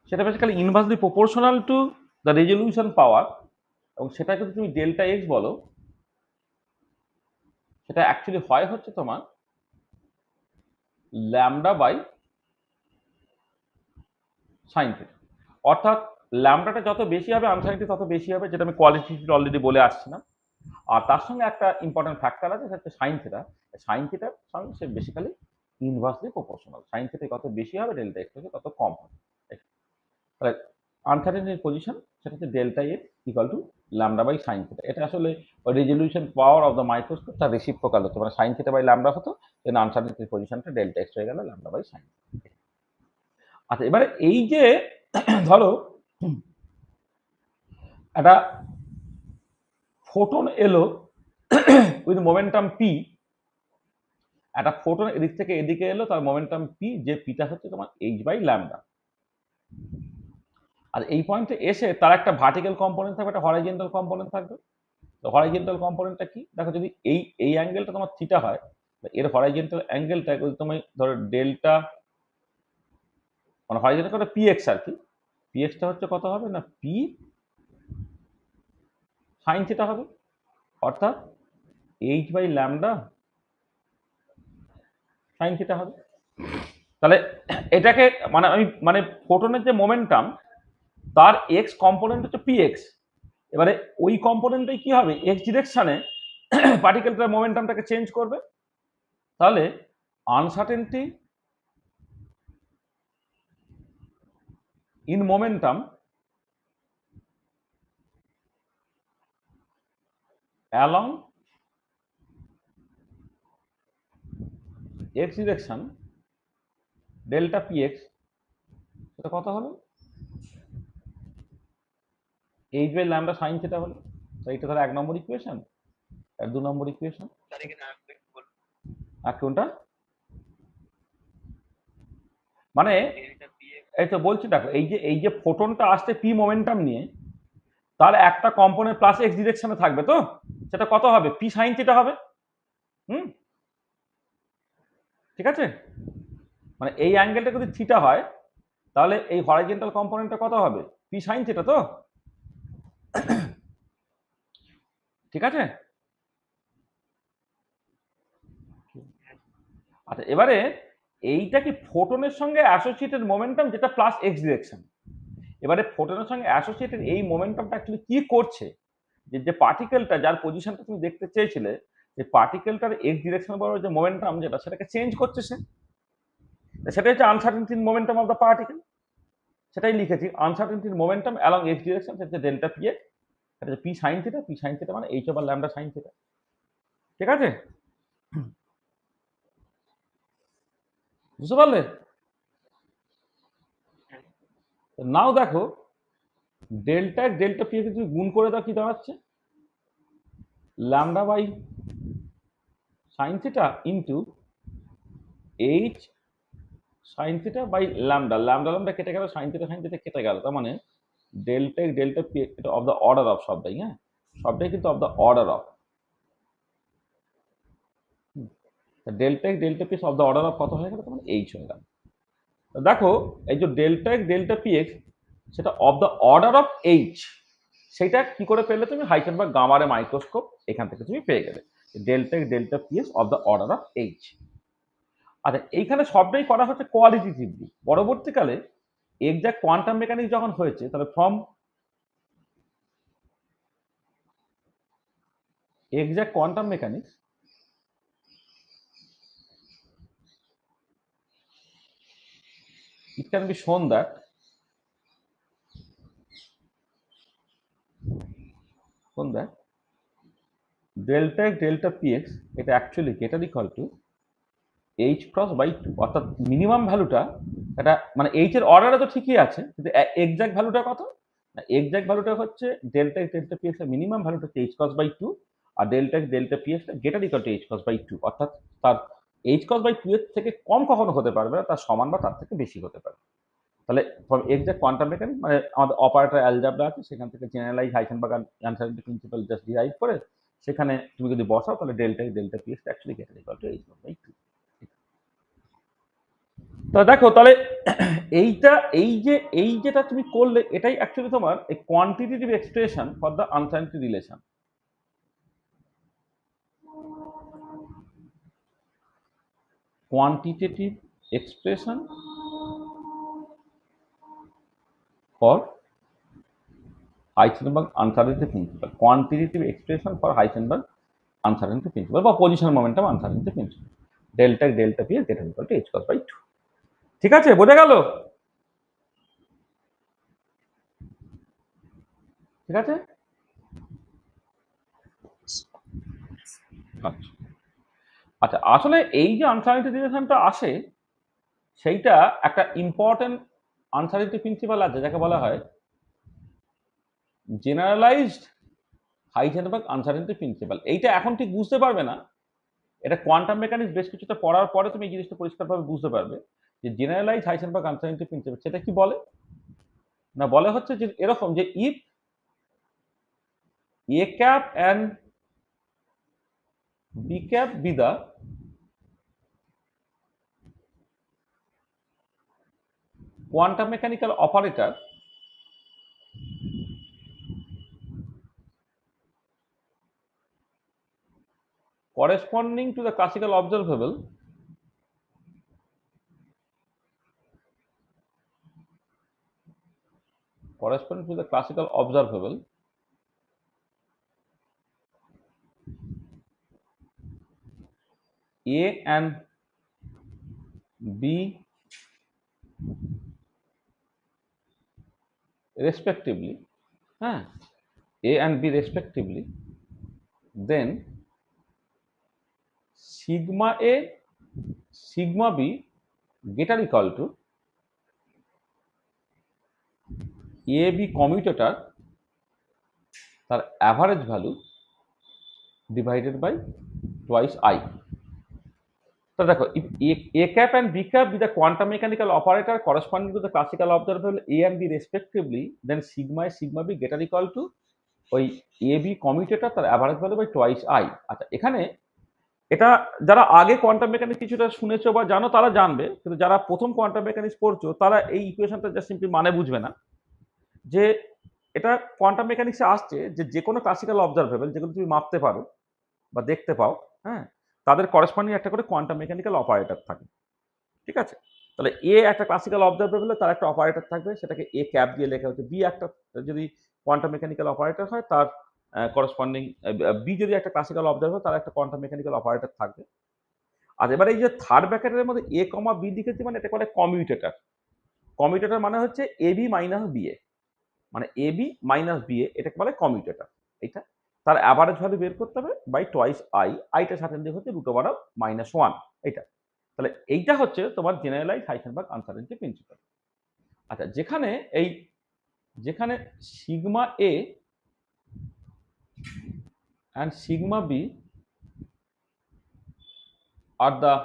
সেটা basically inversely proportional to the resolution power, এবং সেটাকে যদি তুমি ডেল্টা এক্স বলো, সেটা অ্যাকচুয়ালি হয় হচ্ছে তোমার ল্যামডা বাই সাইন থিটা। অর্থাৎ ল্যামডাটা যত বেশি হবে আনসাইনিটি তত বেশি হবে, যেটা আমি কোয়ালিটেটিভ অলরেডি বলে আসছিলাম। আর তার সঙ্গে একটা ইম্পর্টেন্ট ফ্যাক্টর আছে, সেটা হচ্ছে সাইন থিটা। সাইন থিটার সঙ্গে সে basically inversely proportional. Sine theta যত বেশি হবে ডেল্টা এক্স থেকে তত কম হবে। তাহলে আনসার্টেনিটির পজিশন সেটা হচ্ছে delta x equal to lambda by sine theta. এটা আসলে resolution power of the microscope তার রেসিপ্রোকাল হতো, মানে সাইন থিটা বাই ল্যামডা হতো, দেন আনসার্টেনিটির পজিশনটা ডেল্টা এক্স হয়ে গেল ল্যামডা বাই সাইন। আচ্ছা, এবারে এই যে ধরো একটা ফোটন এলো উইথ মোমেন্টাম পি, একটা ফোটন এদিক থেকে এদিকে এলো, তার মোমেন্টাম পি, যে পিটা হচ্ছে তোমার এইচ বাই ল্যামডা। আর এই পয়েন্টে এসে তার একটা ভার্টিক্যাল কম্পোনেন্ট থাকবে, একটা হরাইজন্টাল কম্পোনেন্ট থাকবে। তো হরাইজন্টাল কম্পোনেন্টটা কি দেখো, যদি এই অ্যাঙ্গেলটা তোমার থিটা হয়, এর হরাইজন্টাল অ্যাঙ্গেলটা তুমি ধরো ডেল্টা, মানে হরাইজন্টাল করে পি এক্স আর কি, পি এক্সটা হচ্ছে কত হবে না পি সাইন থিটা হবে, অর্থাৎ h by lambda sine theta হবে। তাহলে এটাকে মানে ফোটনের যে মোমেন্টাম তার এক্স কম্পোনেন্ট হচ্ছে পি এক্স। এবারে ওই কম্পোনেন্টটাই কি হবে, এক্স ডিরেকশনে পার্টিকেলটার মোমেন্টামটাকে চেঞ্জ করবে। তাহলে uncertainty in momentum along x direction delta P x, সেটা কত হলো h by lambda sine theta হলো। তো এইটা ধরো 1 নম্বর ইকুয়েশন, আর 2 নম্বর ইকুয়েশন। আর কোনটা মানে এই তো বলছি দেখো, এই যে ফোটনটা আসছে পি মোমেন্টাম নিয়ে, তার একটা কম্পোনেন্ট প্লাস এক্স ডিরেকশনে থাকবে, তো সেটা কত হবে পি সাইন থিটা হবে। ঠিক আছে, মানে এই অ্যাঙ্গেলটা যদি থিটা হয় তাহলে এই হরাইজন্টাল কম্পোনেন্টটা কত হবে পি সাইন থিটা। তো ঠিক আছে। আচ্ছা, এবারে এইটা কি ফোটনের সঙ্গে অ্যাসোসিয়েটেড মোমেন্টাম, যেটা প্লাস এক্স ডিরেকশন। এবারে ফোটনের সঙ্গে অ্যাসোসিয়েটেড এই মোমেন্টামটা অ্যাকচুয়ালি কি করছে, যে পার্টিকেলটা যার পজিশনটা তুমি দেখতে চেয়েছিলে, যে পার্টিকেলটার এক্স ডিরেকশন বরাবর যে মোমেন্টাম যেটা, সেটাকে চেঞ্জ করছে সে, সেটা হচ্ছে uncertainty momentum of the particle. সেটাই লিখেছি, uncertainty momentum along x direction, সেটা ডেল্টা পি এক্স, এটা হচ্ছে P sine theta. P sine theta মানে H over lambda sine theta. ঠিক আছে, বুঝতে পারলে? নাও দেখো, ডেল্টা ডেল্টা পি কে তুমি গুণ করে দাও, কি দাঁড়াচ্ছে lambda by sine theta into h sine theta by lambda. Lambda lambda কেটে গেল, সাইন থিটা কেটে গেল। তার মানে ডেল্টা ডেল্টা পি, এটা অফ দ্য অর্ডার অফ সবটাই, হ্যাঁ সবটাই কিন্তু of the order of delta p of the order of কত হয়ে গেল, মানে এইচ হয়ে গেল। দেখো এই যে ডেল্টা পি এক্স, সেটা of the order of H, সেটা কি করে পেলে তুমি, হাইসেনবার্গ গামারে মাইক্রোস্কোপ এখান থেকে তুমি পেয়ে গেলে delta P x of the order of H. আচ্ছা, এইখানে সবটাই করা হচ্ছে কোয়ালিটেটিভলি। পরবর্তীকালে এক্সাক্ট কোয়ান্টাম মেকানিক্স যখন হয়েছে, তাহলে from exact quantum mechanics it can be shown that delta px, এটা অ্যাকচুয়ালি এটা equal to H cross by two. অর্থাৎ মিনিমাম ভ্যালুটা, এটা মানে এইচ এর অর্ডারে তো ঠিকই আছে, কিন্তু এক্সাক্ট ভ্যালুটা কত, এক্সাক্ট ভ্যালুটা হচ্ছে ডেল্টা পিএক্স এর মিনিমাম ভ্যালুটা হচ্ছে এইচ ক্রস বাই টু, আর delta p x greater equal to H cross by two. অর্থাৎ তার এইচ ক্রস বাই টু এর থেকে কম কখনো হতে পারবে না, তার সমান বা তার থেকে বেশি হতে পারে। তাহলে ফর এক্সাক্ট কোয়ান্টাম মেকানিক্স, মানে আমাদের অপারেটর অ্যালজাবরা আছে, সেখান থেকে generalize Heisenberg uncertainty principle just derive করে, সেখানে তুমি যদি বসাও, তাহলে delta P X actually greater equal to H cross by two. তো দেখো তাহলে এইটা এই যেটা তুমি করলে এটাই অ্যাকচুয়ালি তোমার এই quantitative expression for the uncertainty relation. Quantitative expression for Heisenberg uncertainty principle, quantitative expression for Heisenberg uncertainty principle বা position momentum uncertainty principle, delta delta P greater equal to h cos by 2। ঠিক আছে, বোঝা গেল? ঠিক আছে, আচ্ছা আচ্ছা, আসলে এই যে আনসার্টেনিটি রিলেশনটা আসে সেইটা একটা ইম্পর্টেন্ট আনসার্টেনিটি প্রিন্সিপাল আছে যাকে বলা হয় জেনারেলাইজড হাইসেনবার্গ আনসার্টেনিটি প্রিন্সিপাল। এইটা এখন ঠিক বুঝতে পারবে না, এটা কোয়ান্টাম মেকানিক্স বেশ কিছুটা পড়ার পরে তুমি এই জিনিসটা পরিষ্কারভাবে বুঝতে পারবে যে জেনারেলাইজ হাইসেনবার্গ আনসার্টেনিটি প্রিন্সিপাল সেটা কি বলে না, বলে হচ্ছে যে এরকম যে if A cap and B cap B the quantum mechanical operator corresponding to the classical observable A and B respectively, A and B respectively, then sigma A sigma B greater equal to A B commutator তার average value divided by twice I. So দেখো if A cap and B cap be the quantum mechanical operator corresponding to the classical observable A and B respectively, then sigma A sigma B greater equal to ওই A B commutator তার average value by twice i. আচ্ছা, এখানে এটা যারা আগে quantum mechanics কিছুটা শুনেছো বা জানো তারা জানবে, কিন্তু যারা প্রথম কোয়ান্টাম মেকানিক্স পড়ছো তারা এই ইকুয়েশনটা জাস্ট সিম্পলি মানে বুঝবে না যে এটা কোয়ান্টাম মেকানিক্সে আসছে যে কোনো ক্লাসিক্যাল অবজারভেবল যেগুলো তুমি মাপতে পারো বা দেখতে পাও, তাদের করেসপন্ডিং একটা করে কোয়ান্টাম মেকানিক্যাল অপারেটর থাকে। ঠিক আছে, তাহলে এ একটা ক্লাসিক্যাল অবজারভেবল তার একটা অপারেটর থাকবে, সেটাকে এ ক্যাপ দিয়ে লেখা হচ্ছে। বি একটা যদি কোয়ান্টাম মেকানিক্যাল অপারেটর হয় তার করেসপন্ডিং বি যদি একটা ক্লাসিক্যাল অবজারভার তার একটা কোয়ান্টাম মেকানিক্যাল অপারেটর থাকবে। আর এবার এই যে থার্ড ব্র্যাকেটের মধ্যে এ কমা বি লিখেছি মানে এটা বলে কমিউটেটর। কমিউটেটর মানে হচ্ছে A B minus B A, মানে A B minus B A, এটাকে বলে কমিউটেটর। এটা তার অ্যাভারেজ ভ্যালু বের করতে হবে বাই টোয়াইস আই, আইটা সার্টেনলি হচ্ছে √(-1)। এটা তাহলে এইটা হচ্ছে তোমার জেনারেলাইজ হাইসেনবার্গ আনসার্টেনিটি প্রিন্সিপাল। আচ্ছা, যেখানে sigma A and sigma b are the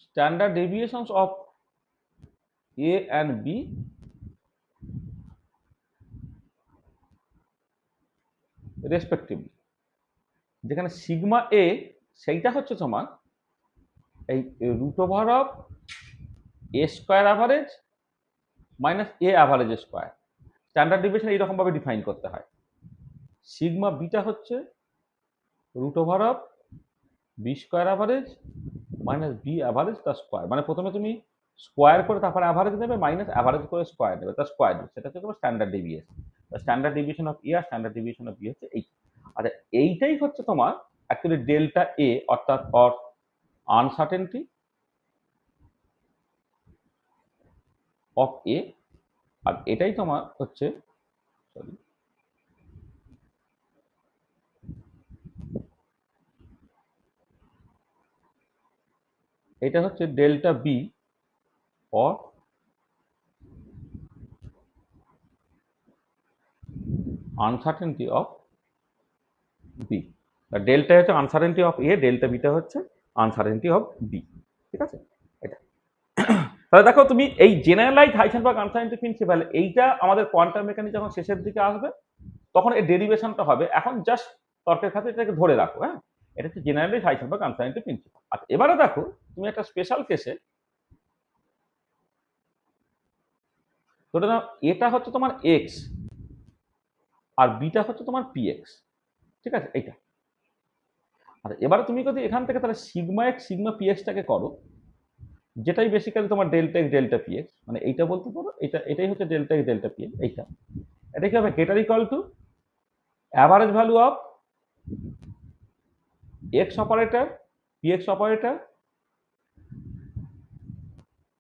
standard deviations of A and B respectively, যেখানে সিগমা এ সেইটা হচ্ছে তোমার এই √(a² average minus A average square. Standard deviation এইরকম ভাবে ডিফাইন করতে হয়। সিগমা বিটা হচ্ছে √(b² average minus B average তার স্কোয়ার, মানে প্রথমে তুমি স্কোয়ার করে তারপর অ্যাভারেজ নেবে মাইনাস অ্যাভারেজ করে স্কোয়ার নেবে, তার স্কোয়ার নেবে, সেটা হচ্ছে তোমার standard deviation. Standard deviation of A আর স্ট্যান্ডার্ড ডিভিয়েশন অফ বি হচ্ছে এই। আচ্ছা, এইটাই হচ্ছে তোমার অ্যাকচুয়ালি ডেল্টা এ অর্থাৎ অর আনসার্টেনিটি অফ এ, আর এটাই তোমার হচ্ছে সরি এটা হচ্ছে delta B or uncertainty of B. Delta হচ্ছে uncertainty of A, delta beta হচ্ছে আনসার্টেনিটি অফ বি। ঠিক আছে, এটা তাহলে দেখো তুমি এই জেনারেলাইজ হাইসেনবার্গ আনসার্টেনিটি প্রিন্সিপাল এইটা আমাদের কোয়ান্টাম মেকানিক্স যখন শেষের দিকে আসবে তখন এই ডেরিভেশনটা হবে। এখন জাস্ট তর্কের খাতে এটাকে ধরে রাখো। এটা হচ্ছে জেনারেলি হাইজেনবার্গ আনসার্টেনিটি প্রিন্সিপাল। আচ্ছা এবারে দেখো তুমি একটা স্পেশাল কেসে ধরে নাও এটা হচ্ছে তোমার এক্স আর বিটা হচ্ছে তোমার পিএক্স, ঠিক আছে এইটা। আর এবারে তুমি যদি এখান থেকে তাহলে সিগমা এক্স সিগমা পিএক্সটাকে করো, যেটাই বেসিক্যালি তোমার ডেল্টা এক্স ডেল্টা পিএক্স, মানে এইটা বলতে পারো এটাই হচ্ছে ডেল্টা এক্স ডেল্টা পিএক্স এইটা। এটা কি হবে greater equal to average value of x operator p x operator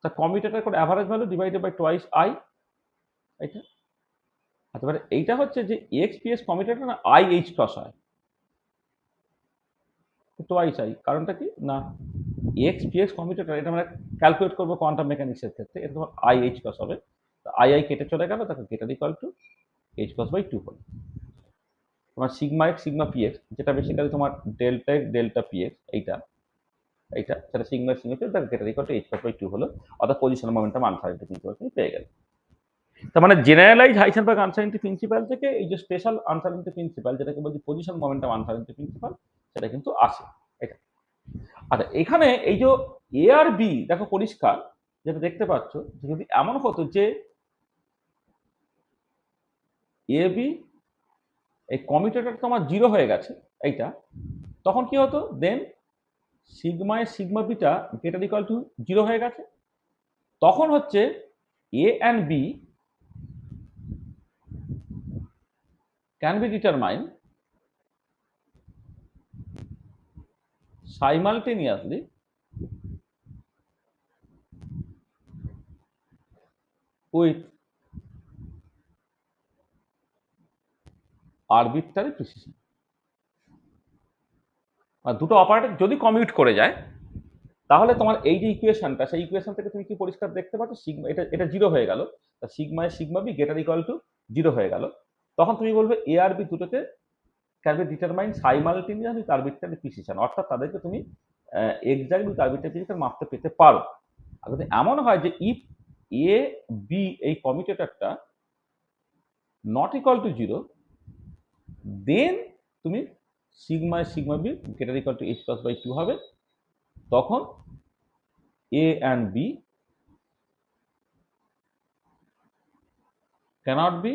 তা কমিউটেটর করে average value divided by twice i, এইটা। আচ্ছা এবারে এইটা হচ্ছে যে এক্স পিএক্স কমিউটেটর না আই এইচ ক্রস হয় টোয়াইস আই, কারণটা কি না এক্স পিএক্স কমিউটেটর এটা আমরা ক্যালকুলেট করবো কোয়ান্টাম মেকানিক্সের ক্ষেত্রে, এটা তোমার আই এইচ ক্রস হবে, আই আই কেটে চলে গেল, তাকে greater equal to H cross by 2 হল। তোমার সিগমা এক্স সিগমা পিএক্স যেটা বেসিক্যালি তোমার ডেল্টা এক্স ডেল্টা পিএক্স এইটা এইটা সেটা সিগমা সিগমা পিএক্স তার greater equal to H cross by 2 হলো, অর্থাৎ পজিশন মোমেন্টাম আনসার্টেনিটি প্রিন্সিপাল তুমি পেয়ে গেলে। তার মানে জেনারেলাইজ হাইজেনবার্গ আনসার্টেনিটি প্রিন্সিপাল থেকে এই যে স্পেশাল আনসার্টেনিটি প্রিন্সিপাল যেটাকে বলছি পজিশন মোমেন্টাম আনসার্টেনিটি প্রিন্সিপাল, সেটা কিন্তু আসে এটা। আচ্ছা এখানে এই যে এ আর বি দেখো পরিষ্কার যেটা দেখতে পাচ্ছ, যদি এমন হতো যে এ বি এই কমিউটেটর তোমার জিরো হয়ে গেছে এইটা, তখন কি হতো then sigma A sigma beta greater equal to zero হয়ে গেছে, তখন হচ্ছে A and B can be determine simultaneously with arbitrary precision। আর দুটো অপারেটর যদি কমিউট করে যায় তাহলে তোমার এই যে ইকুয়েশনটা সেই ইকুয়েশন থেকে তুমি কি পরিষ্কার দেখতে পাচ্ছ সিগমা এটা এটা জিরো হয়ে গেল, তা sigma A sigma B greater equal to zero হয়ে গেল, তখন তুমি বলবে এ আর বি দুটোকে can be determine simultaneously with arbitrary precision, অর্থাৎ তাদেরকে তুমি এক্স্যাক্টলি উইথ আরবিট্রারি প্রিসিশন মাপতে পেতে পারো। আর যদি এমন হয় যে ইফ এ বি এই কমিউটেটরটা not equal to zero, then তুমি sigma sigma B greater equal to H plus by 2 হবে, তখন A and B cannot be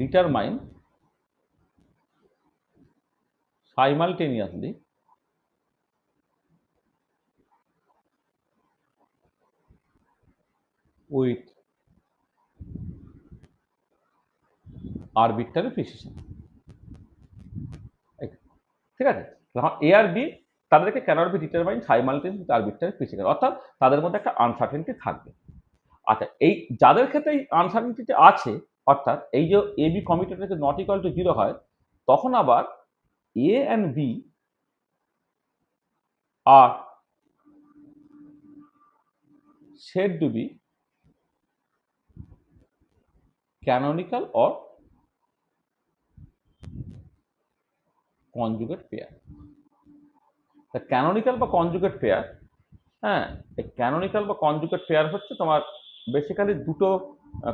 determined simultaneously with arbitrary precision। ঠিক আছে, তখন এ আর বি তাদেরকে cannot be determine simultaneously with arbitrary precision, অর্থাৎ তাদের মধ্যে একটা আনসার্টেনিটি থাকবে। আচ্ছা এই যাদের ক্ষেত্রে এই আনসার্টেনিটি আছে, অর্থাৎ এই যে এ বি কমিউটেটর যদি নট ইকুয়াল টু জিরো হয়, তখন আবার A and B are said to be canonical or conjugate pair। তা ক্যানোনিক্যাল বা কনজুগেট পেয়ার, হ্যাঁ এই ক্যানোনিক্যাল বা কনজুগেট পেয়ার হচ্ছে তোমার বেসিক্যালি দুটো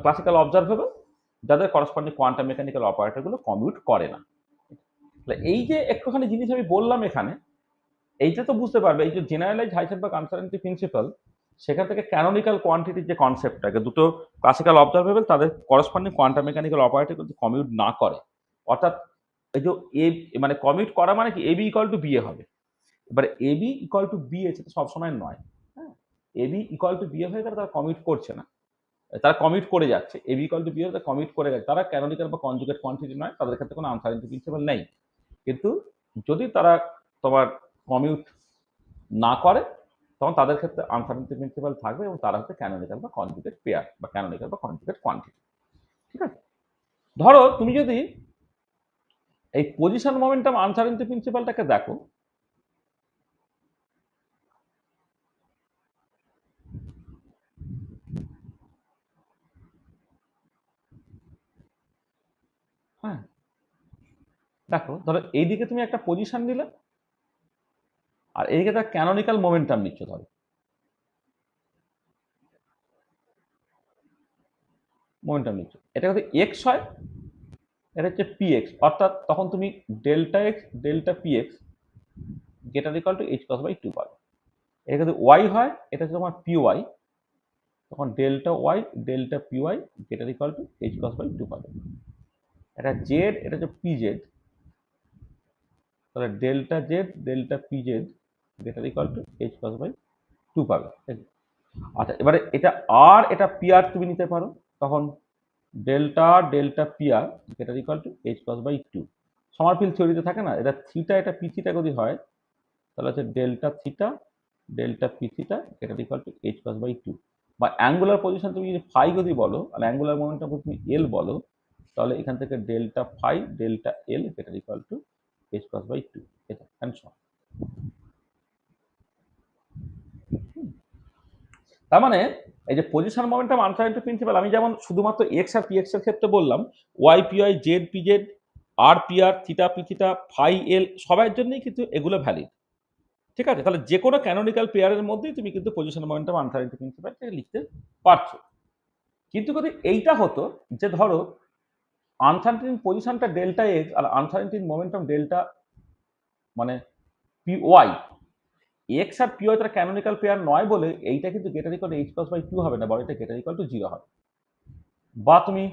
ক্লাসিক্যাল অবজারভেবল যাদের করসপন্ডিং কোয়ান্টাম মেকানিক্যাল অপারেটরগুলো কমিউট করে না। এই যে একটুখানি জিনিস আমি বললাম এখানে, এইটা তো বুঝতে পারবে এই যে জেনারেলাইজ হাইজেনবার্গ আনসার্টেনিটি প্রিন্সিপাল, সেখান থেকে ক্যানোনিক্যাল কোয়ান্টিটির যে কনসেপ্টটাকে দুটো ক্লাসিক্যাল অবজারভেবল তাদের করসপন্ডিং কোয়ান্টাম মেকানিক্যাল অপারেটর যদি কমিউট না করে, অর্থাৎ এই যে এ মানে কমিউট করা মানে কি A B equal to B A হবে। এবারে A B equal to B A সেটা সবসময় নয়, হ্যাঁ A B equal to B A হয়ে গেলে তারা কমিউট করছে না, তারা কমিউট করে যাচ্ছে, A B equal to B A তারা কমিউট করে গেছে, তারা ক্যানোনিক্যাল বা কনজুগেট কোয়ান্টিটি নয়, তাদের ক্ষেত্রে কোনো আনসার্টেনিটি প্রিন্সিপাল নেই। কিন্তু যদি তারা তোমার কমিউট না করে তখন তাদের ক্ষেত্রে আনসার্টেনিটি প্রিন্সিপাল থাকবে এবং তারা হচ্ছে ক্যানোনিক্যাল বা কনজুগেট পেয়ার বা ক্যানোনিক্যাল বা কনজুগেট কোয়ান্টিটি। ঠিক আছে, ধরো তুমি যদি এই পজিশন মোমেন্টাম আনসার্টেনিটি প্রিন্সিপালটাকে দেখো, হ্যাঁ দেখো ধরো এইদিকে তুমি একটা পজিশন নিলে আর এইদিকে তার ক্যানোনিক্যাল মোমেন্টাম নিচ্ছ, ধরো মোমেন্টাম নিচ্ছ, এটা যদি এক্স হয় এটা হচ্ছে পিএক্স, অর্থাৎ তখন তুমি delta x delta P X greater equal to H cross by two পাবে। এটা যদি ওয়াই হয়, এটা হচ্ছে তোমার পিওয়াই, তখন delta Y delta P Y greater equal to H cross by two পাবে। এটা জেড, এটা হচ্ছে পিজেড, তাহলে delta Z delta P Z greater equal to H cross by two পাবে। আচ্ছা, এবারে এটা আর এটা পিআর তুমি নিতে পারো, তখন delta delta P R greater equal to H cross by two. Sommerfeld থিওরিতে থাকে না, এটা থিটা এটা পি থিটা যদি হয়, তাহলে হচ্ছে delta theta delta P theta greater equal to H cross by two. বা অ্যাঙ্গুলার পজিশন তুমি যদি ফাই যদি বলো, আর অ্যাঙ্গুলার মোমেন্টাম তুমি এল বলো, তাহলে এখান থেকে delta phi delta L greater equal to H cross by two. এটা অ্যান্সার। তার মানে এই যে পজিশন মোমেন্টাম আনসার্টেনিটি প্রিন্সিপাল, আমি যেমন শুধুমাত্র এক্স আর পিএক্স এর ক্ষেত্রে বললাম, ওয়াই পিওয়াই জেড পিজেড আর P R theta P theta phi L সবার জন্যই কিন্তু এগুলো ভ্যালিড। ঠিক আছে, তাহলে যে কোনো ক্যানোনিক্যাল পেয়ারের মধ্যেই তুমি কিন্তু পজিশন মোমেন্টাম আনসার্টেনিটি প্রিন্সিপালটাকে লিখতে পারছো। কিন্তু যদি এইটা হতো যে ধরো আনসার্টেনিটি পজিশনটা ডেল্টা এক্স আর আনসার্টেনিটি মোমেন্টাম ডেল্টা মানে পি ওয়াই, এক্স আর পি ওয়াই তারা ক্যানোনিক্যাল পেয়ার নয় বলে এইটা কিন্তু greater equal to H plus by two হবে না, বড় এটা গেটার ইকুয়াল টু জিরো হবে। বা তুমি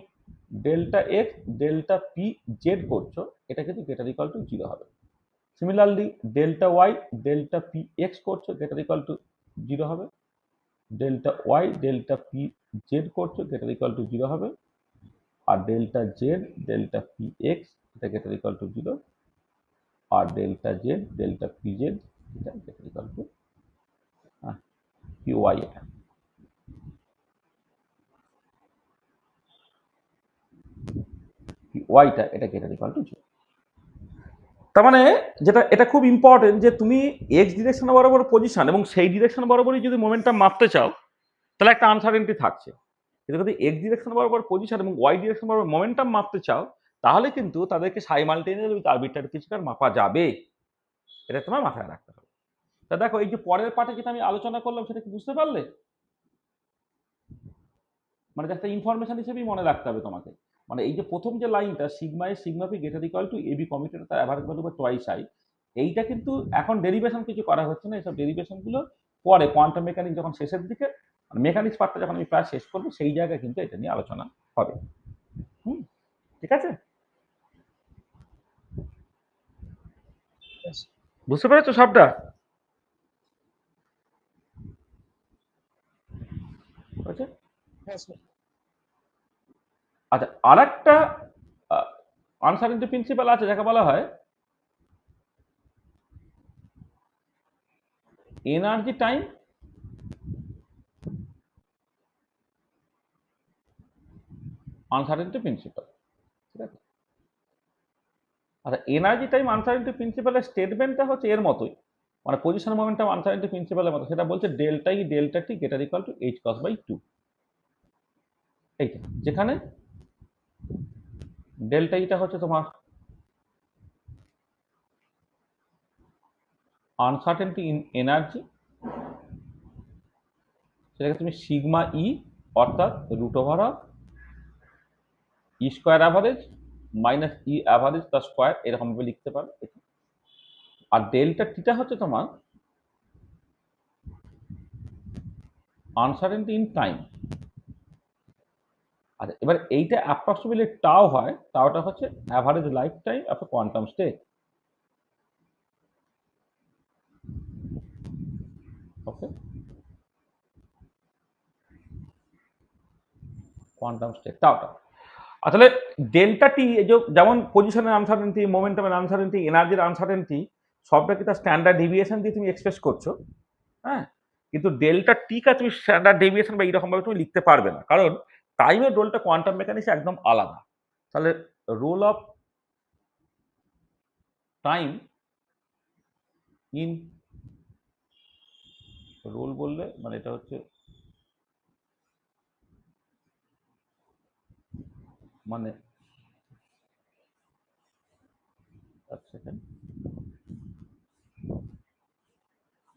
delta x delta P Z করছো, এটা কিন্তু গেটার ইকুয়াল টু জিরো হবে। Similarly delta Y delta P X করছো, গেটার ইকুয়াল টু জিরো হবে। Delta Y delta P Z করছো, গেটার ইকুয়াল টু জিরো হবে। আর delta Z delta P X এটা গেটার ইকুয়াল টু জিরো। আর delta Z delta P Z এটা greater equal to P Y. এটা ওয়াইটা এটা গেটার ইকুয়াল টু জিরো। তার মানে যেটা এটা খুব ইম্পর্টেন্ট যে তুমি এক্স ডিরেকশন বরাবর পজিশন এবং সেই ডিরেকশন বরাবরই যদি মোমেন্টাম মাপতে চাও, তাহলে একটা আনসার্টেনিটি থাকছে। কিন্তু যদি এক্স ডিরেকশন বরাবর পজিশন এবং ওয়াই ডিরেকশন বরাবর মোমেন্টাম মাপতে চাও, তাহলে কিন্তু তাদেরকে সাইমালটেনিয়াস উইথ আরবিট্রারি ফিজিক্যাল মাপা যাবে। এটা তোমার মাথায় রাখতে হবে। তা দেখো, এই যে পরের পার্টে যেটা আমি আলোচনা করলাম সেটা কি বুঝতে পারলে? মানে একটা ইনফরমেশন হিসেবেই মনে রাখতে হবে তোমাকে। মানে এই যে প্রথম যে লাইনটা sigma A sigma p greater equal to A B commutator তার অ্যাভারেজ ভ্যালু বা টুয়াইস আই, এইটা কিন্তু এখন ডেরিভেশন কিছু করা হচ্ছে না। এইসব ডেরিভেশন গুলো পরে কোয়ান্টাম মেকানিক্স যখন শেষের দিকে, মানে মেকানিক্স পার্টটা যখন আমি প্রায় শেষ করবো, সেই জায়গায় কিন্তু এটা নিয়ে আলোচনা হবে। হুম, ঠিক আছে, বুঝতে পেরেছো সবটা? ঠিক আছে। আচ্ছা, আর একটা আনসার্টেনিটি প্রিন্সিপাল আছে যাকে বলা হয় এনার্জি টাইম আনসার্টেনিটি প্রিন্সিপাল। ঠিক আছে। আচ্ছা, এনার্জি টাইম আনসার্টেনিটি প্রিন্সিপালের স্টেটমেন্টটা হচ্ছে এর মতোই, মানে পজিশন মোমেন্টাম আনসার্টেনিটি প্রিন্সিপালের মতো। সেটা বলছে delta E delta t greater equal to H cross by two. এইটা যেখানে ডেল্টা ইটা হচ্ছে তোমার আনসার্টেনিটি ইন এনার্জি, সেটাকে তুমি সিগমা ই অর্থাৎ root over of E square average minus E average তার স্কোয়ার এরকম ভাবে লিখতে পারো। আর ডেল্টা টিটা হচ্ছে তোমার আনসার্টেনিটি ইন টাইম। আচ্ছা, এবার এইটা অ্যাপ্রক্সিমেটলি টাও হয়, টাওটা হচ্ছে average lifetime of quantum state. Okay, quantum state টাওটা। আসলে ডেল্টা টি যেমন পজিশনের আনসার্টেনিটি, মোমেন্টামের আনসার্টেনিটি, এনার্জির আনসার্টেনিটি, সবটাকে তার স্ট্যান্ডার্ড ডেভিয়েশন দিয়ে তুমি এক্সপ্রেস করছো। হ্যাঁ, কিন্তু ডেল্টা টি কা তুমি স্ট্যান্ডার্ড ডেভিয়েশন বা এইরকম ভাবে তুমি লিখতে পারবে না, কারণ টাইমের রোলটা কোয়ান্টাম মেকানিক্সে একদম আলাদা। তাহলে role of time in, role বললে মানে এটা হচ্ছে মানে এক সেকেন্ড,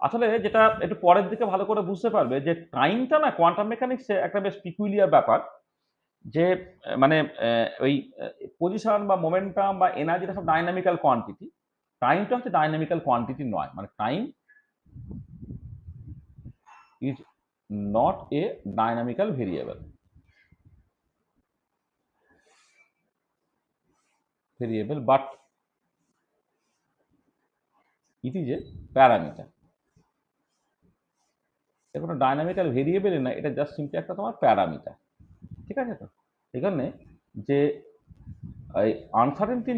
আসলে যেটা একটু পরের দিকে ভালো করে বুঝতে পারবে যে টাইমটা না কোয়ান্টাম মেকানিক্সে একটা বেশ পিকুলিয়ার ব্যাপার। যে মানে ওই পজিশন বা মোমেন্টাম বা এনার্জিটা সব ডাইনামিক্যাল কোয়ান্টিটি, টাইমটা হচ্ছে ডাইনামিক্যাল কোয়ান্টিটি নয়, মানে time is not a dynamical variable but it is a parameter. এটা কোনো ডাইনামিক্যাল ভেরিয়েবলই না, এটা জাস্ট সিম্পলি একটা তোমার প্যারামিটার। ঠিক আছে? তো এখানে যে এই uncertainty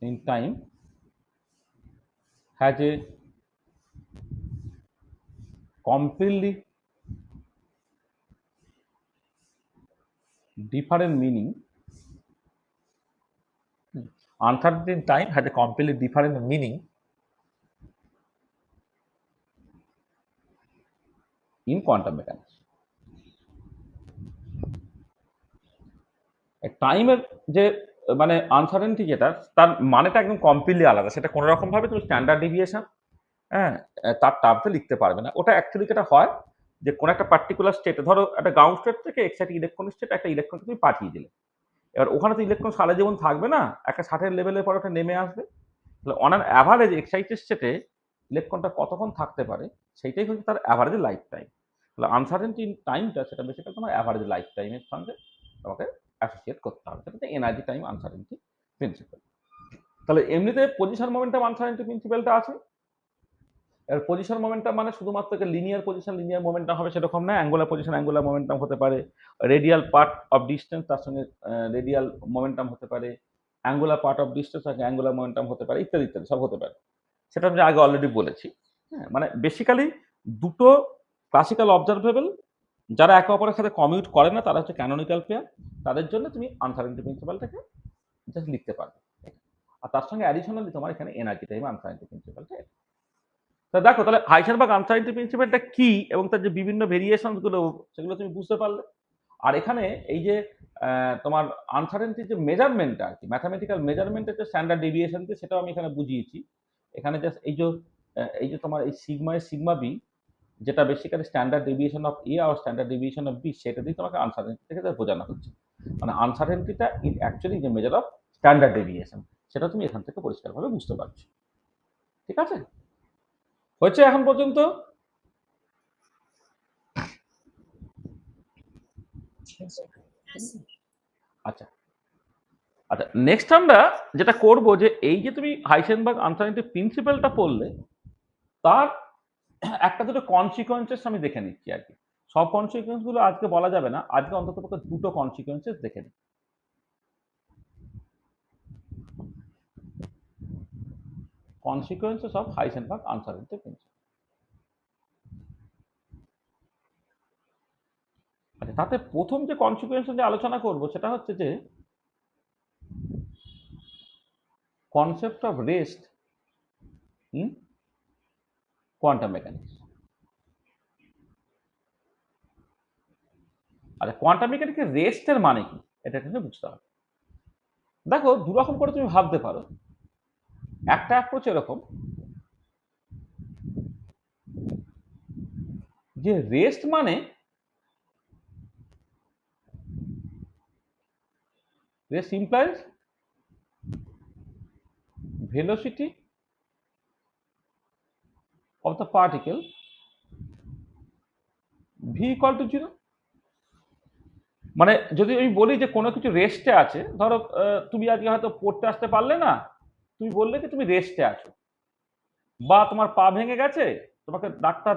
in time has a completely different meaning. Uncertainty in time has a completely different meaning in quantum mechanics. টাইমের যে মানে আনসার্টেনটি যেটা, তার মানেটা একদম কমপ্লিটলি আলাদা। সেটা কোনো রকম ভাবে তুমি স্ট্যান্ডার্ড ডেভিয়েশন হ্যাঁ তার টার্মসে লিখতে পারবে না। ওটা অ্যাকচুয়ালি যেটা হয় যে কোনো একটা পার্টিকুলার স্টেটে, ধরো একটা গ্রাউন্ড স্টেট থেকে এক্সাইটিং ইলেকট্রন স্টেট একটা ইলেকট্রনকে তুমি পাঠিয়ে দিলে, এবার ওখানে তো ইলেকট্রন সারা জীবন থাকবে না, একটা 60-এর লেভেলের পর ওটা নেমে আসবে। তাহলে অন অ্যান অ্যাভারেজ এক্সাইটেড স্টেটে ইলেকট্রনটা কতক্ষণ থাকতে পারে সেইটাই হচ্ছে তার অ্যাভারেজ লাইফ টাইম। তাহলে আনসার্টেনটি টাইমটা সেটা বেসিক্যালি তোমার অ্যাভারেজ লাইফ টাইমের সঙ্গে তোমাকে অ্যাসোসিয়েট করতে হবে, সেটা এনার্জি টাইম আনসার্টেনটি প্রিন্সিপাল। তাহলে এমনিতে পজিশন মোমেন্টাম আনসার্টেনটি প্রিন্সিপালটা আছে। এর পজিশন মোমেন্টাম মানে শুধুমাত্র লিনিয়ার পজিশন লিনিয়ার মোমেন্টাম হবে সেরকম না, অ্যাঙ্গুলার পজিশন অ্যাঙ্গুলার মোমেন্টাম হতে পারে, রেডিয়াল পার্ট অফ ডিস্টেন্স তার সঙ্গে রেডিয়াল মোমেন্টাম হতে পারে, অ্যাঙ্গুলার পার্ট অফ ডিস্টেন্স সঙ্গে অ্যাঙ্গুলার মোমেন্টাম হতে পারে, ইত্যাদি ইত্যাদি সব হতে পারে। সেটা আমি আগে অলরেডি বলেছি। হ্যাঁ, মানে বেসিক্যালি দুটো ক্লাসিক্যাল অবজারভেবল যারা একে অপরের সাথে কমিউট করে না তারা হচ্ছে ক্যানোনিক্যাল পেয়ার, তাদের জন্য তুমি আনসার্টেনটি প্রিন্সিপালটাকে জাস্ট লিখতে পারবে। আর তার সঙ্গে অ্যাডিশনালি তোমার এখানে এনার্জি টাইম আনসার্টেনটি প্রিন্সিপালটা। তা দেখো তাহলে হাইসেনবার্গ আনসার্টেনটি প্রিন্সিপালটা কি এবং তার যে বিভিন্ন ভেরিয়েশনস গুলো সেগুলো তুমি বুঝতে পারলে। আর এখানে এই যে তোমার আনসার্টেনটির যে মেজারমেন্টটা আর কি, ম্যাথামেটিক্যাল মেজারমেন্টের যে স্ট্যান্ডার্ড ডেভিয়েশন সেটাও আমি এখানে বুঝিয়েছি। এখানে জাস্ট এই যে তোমার এই সিগমা এ সিগমা বি যেটা basically standard deviation of A আর স্ট্যান্ডার্ড ডেভিয়েশন অফ বি, সেটা দিয়ে তোমাকে আনসার্টেনটি থেকে বোঝানো হচ্ছে। মানে আনসার্টেনটিটা ইজ অ্যাকচুয়ালি যে মেজার অফ স্ট্যান্ডার্ড ডেভিয়েশন, সেটা তুমি এখান থেকে পরিষ্কারভাবে বুঝতে পারছো। ঠিক আছে? হচ্ছে এখন পর্যন্ত? আচ্ছা আচ্ছা, নেক্সট আমরা যেটা করব যে এই যে তুমি হাইসেনবার্গ আনসার্টেনটি প্রিন্সিপালটা পড়লে তার একটা দুটো কনসিকোয়েন্সেস আমি দেখে নিচ্ছি আর কি। সব কনসিকোয়েন্স গুলো আজকে বলা যাবে না, আজকে অন্তত পক্ষে দুটো কনসিকোয়েন্সেস দেখে নিই। Consequences of Heisenberg uncertainty principle. আচ্ছা, তাতে প্রথম যে কনসিকোয়েন্স নিয়ে আলোচনা করব সেটা হচ্ছে যে concept of rest in quantum mechanics. আচ্ছা, কোয়ান্টাম মেকানিক্সের রেস্টের মানে কি এটা কিন্তু বুঝতে হবে। দেখো দুরকম করে তুমি ভাবতে পারো। একটা অ্যাপ্রোচ এরকম যে রেস্ট মানে rest implies velocity of the particle v equal to 0। মানে যদি আমি বলি যে কোনো কিছু রেস্টে আছে, ধরো তুমি আজকে হয়তো পড়তে আসতে পারলে না, তুমি বললে কি তুমি রেস্টে আছো, বা তোমার পা ভেঙে গেছে, তোমাকে ডাক্তার